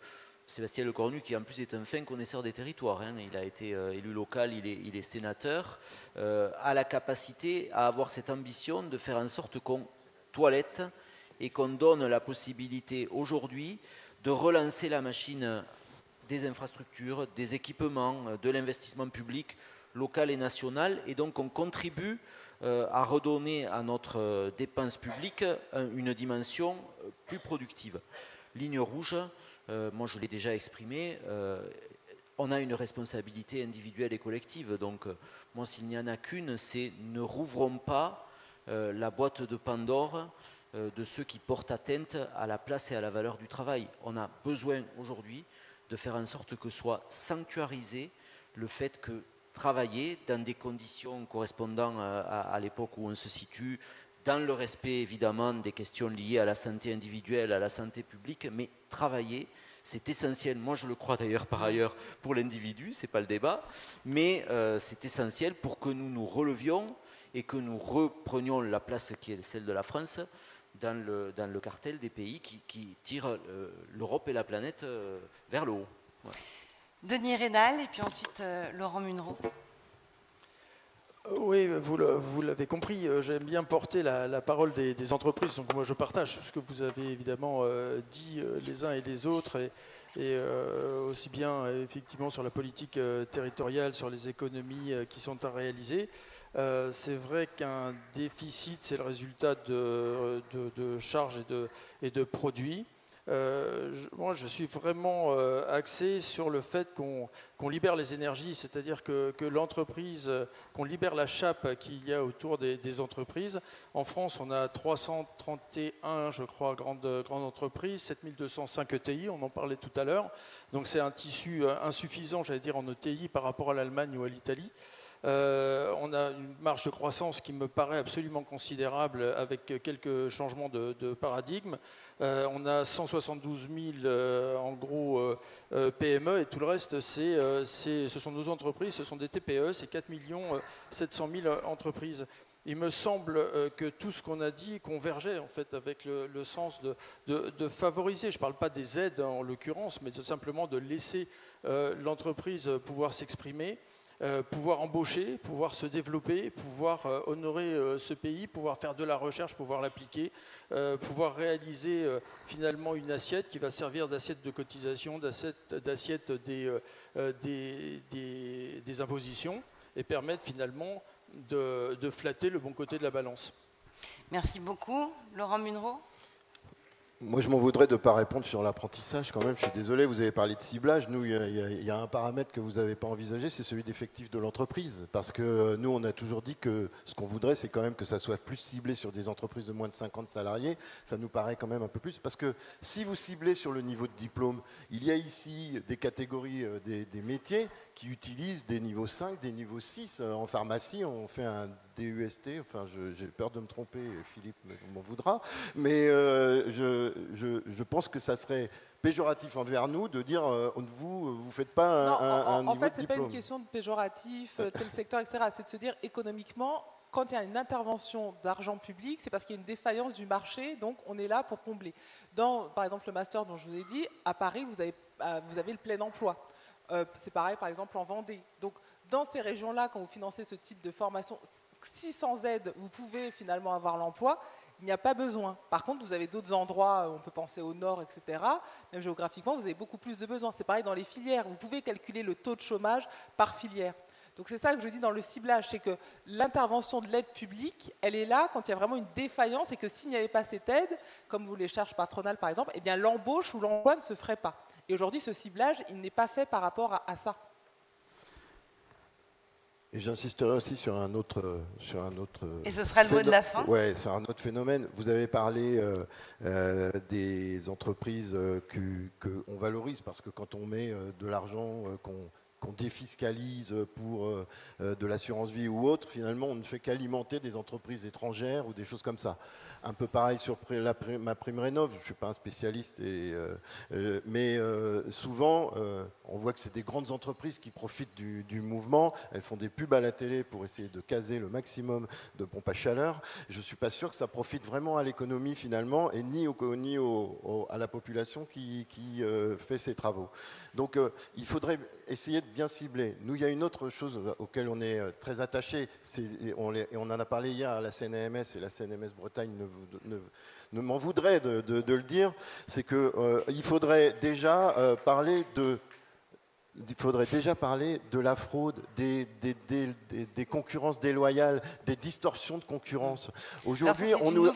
Sébastien Lecornu, qui en plus est un fin connaisseur des territoires, hein, il a été élu local, il est sénateur, a la capacité à avoir cette ambition de faire en sorte qu'on toilette et qu'on donne la possibilité aujourd'hui de relancer la machine des infrastructures, des équipements, de l'investissement public local et national, et donc on contribue à redonner à notre dépense publique une dimension plus productive. Ligne rouge, moi je l'ai déjà exprimé, on a une responsabilité individuelle et collective. Donc moi s'il n'y en a qu'une, c'est ne rouvrons pas la boîte de Pandore de ceux qui portent atteinte à la place et à la valeur du travail. On a besoin aujourd'hui de faire en sorte que soit sanctuarisé le fait que travailler dans des conditions correspondant à l'époque où on se situe, dans le respect évidemment des questions liées à la santé individuelle, à la santé publique, mais travailler, c'est essentiel. Moi je le crois d'ailleurs par ailleurs pour l'individu, c'est pas le débat, mais c'est essentiel pour que nous nous relevions et que nous reprenions la place qui est celle de la France dans le cartel des pays qui tirent l'Europe et la planète vers le haut. Ouais. Denis Rénal et puis ensuite Laurent Munro. Oui, vous l'avez compris, j'aime bien porter la parole des entreprises, donc moi je partage tout ce que vous avez évidemment dit les uns et les autres, et aussi bien effectivement sur la politique territoriale, sur les économies qui sont à réaliser. C'est vrai qu'un déficit, c'est le résultat de charges et de produits. Moi, je suis vraiment axé sur le fait qu'on libère les énergies, c'est-à-dire que l'entreprise, qu'on libère la chape qu'il y a autour des entreprises. En France, on a 331, je crois, grandes entreprises, 7205 ETI, on en parlait tout à l'heure. Donc c'est un tissu insuffisant, j'allais dire, en ETI par rapport à l'Allemagne ou à l'Italie. On a une marge de croissance qui me paraît absolument considérable avec quelques changements de paradigme. On a 172 000 en gros PME et tout le reste ce sont nos entreprises, ce sont des TPE, c'est 4 700 000 entreprises. Il me semble que tout ce qu'on a dit convergeait en fait avec le sens de favoriser, je ne parle pas des aides en l'occurrence, mais simplement de laisser l'entreprise pouvoir s'exprimer. Pouvoir embaucher, pouvoir se développer, pouvoir honorer ce pays, pouvoir faire de la recherche, pouvoir l'appliquer, pouvoir réaliser finalement une assiette qui va servir d'assiette de cotisation, d'assiette des impositions et permettre finalement de flatter le bon côté de la balance. Merci beaucoup. Laurent Munro. Moi, je m'en voudrais de ne pas répondre sur l'apprentissage quand même. Je suis désolé, vous avez parlé de ciblage. Nous, il y a un paramètre que vous n'avez pas envisagé, c'est celui d'effectif de l'entreprise. Parce que nous, on a toujours dit que ce qu'on voudrait, c'est quand même que ça soit plus ciblé sur des entreprises de moins de 50 salariés. Ça nous paraît quand même un peu plus. Parce que si vous ciblez sur le niveau de diplôme, il y a ici des catégories des métiers qui utilisent des niveaux 5, des niveaux 6. En pharmacie, on fait un DUST, enfin j'ai peur de me tromper, Philippe m'en voudra, mais je pense que ça serait péjoratif envers nous de dire vous ne faites pas un niveau de diplôme. En fait, ce n'est pas une question de péjoratif, tel secteur, etc. C'est de se dire économiquement, quand il y a une intervention d'argent public, c'est parce qu'il y a une défaillance du marché, donc on est là pour combler. Dans, par exemple, le master dont je vous ai dit, à Paris, vous avez le plein emploi. C'est pareil, par exemple, en Vendée. Donc, dans ces régions-là, quand vous financez ce type de formation, si sans aide, vous pouvez finalement avoir l'emploi, il n'y a pas besoin. Par contre, vous avez d'autres endroits, on peut penser au nord, etc. Même géographiquement, vous avez beaucoup plus de besoins. C'est pareil dans les filières. Vous pouvez calculer le taux de chômage par filière. Donc c'est ça que je dis dans le ciblage, c'est que l'intervention de l'aide publique, elle est là quand il y a vraiment une défaillance et que s'il n'y avait pas cette aide, comme vous les charges patronales par exemple, eh bien l'embauche ou l'emploi ne se ferait pas. Et aujourd'hui, ce ciblage, il n'est pas fait par rapport à ça. Et j'insisterai aussi sur un autre Et ce sera le mot de la fin. Oui, sur un autre phénomène. Vous avez parlé des entreprises qu'on valorise, parce que quand on met de l'argent qu'on défiscalise pour de l'assurance vie ou autre, finalement, on ne fait qu'alimenter des entreprises étrangères ou des choses comme ça. Un peu pareil sur ma prime rénov', je ne suis pas un spécialiste, mais souvent, on voit que c'est des grandes entreprises qui profitent du mouvement. Elles font des pubs à la télé pour essayer de caser le maximum de pompes à chaleur. Je ne suis pas sûr que ça profite vraiment à l'économie finalement, et ni à la population qui fait ces travaux. Donc, il faudrait essayer de bien cibler. Nous, il y a une autre chose auquel on est très attaché, et on en a parlé hier à la CNMS, et la CNMS Bretagne ne m'en voudrait de le dire, c'est qu'il faudrait déjà parler de la fraude, des concurrences déloyales, des distorsions de concurrence. Aujourd'hui, on ne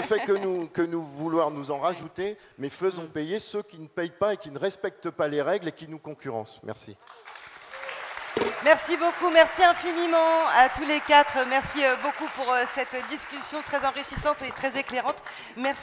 fait que nous vouloir nous en rajouter, mais faisons payer ceux qui ne payent pas et qui ne respectent pas les règles et qui nous concurrencent. Merci. Merci beaucoup, merci infiniment à tous les quatre. Merci beaucoup pour cette discussion très enrichissante et très éclairante. Merci.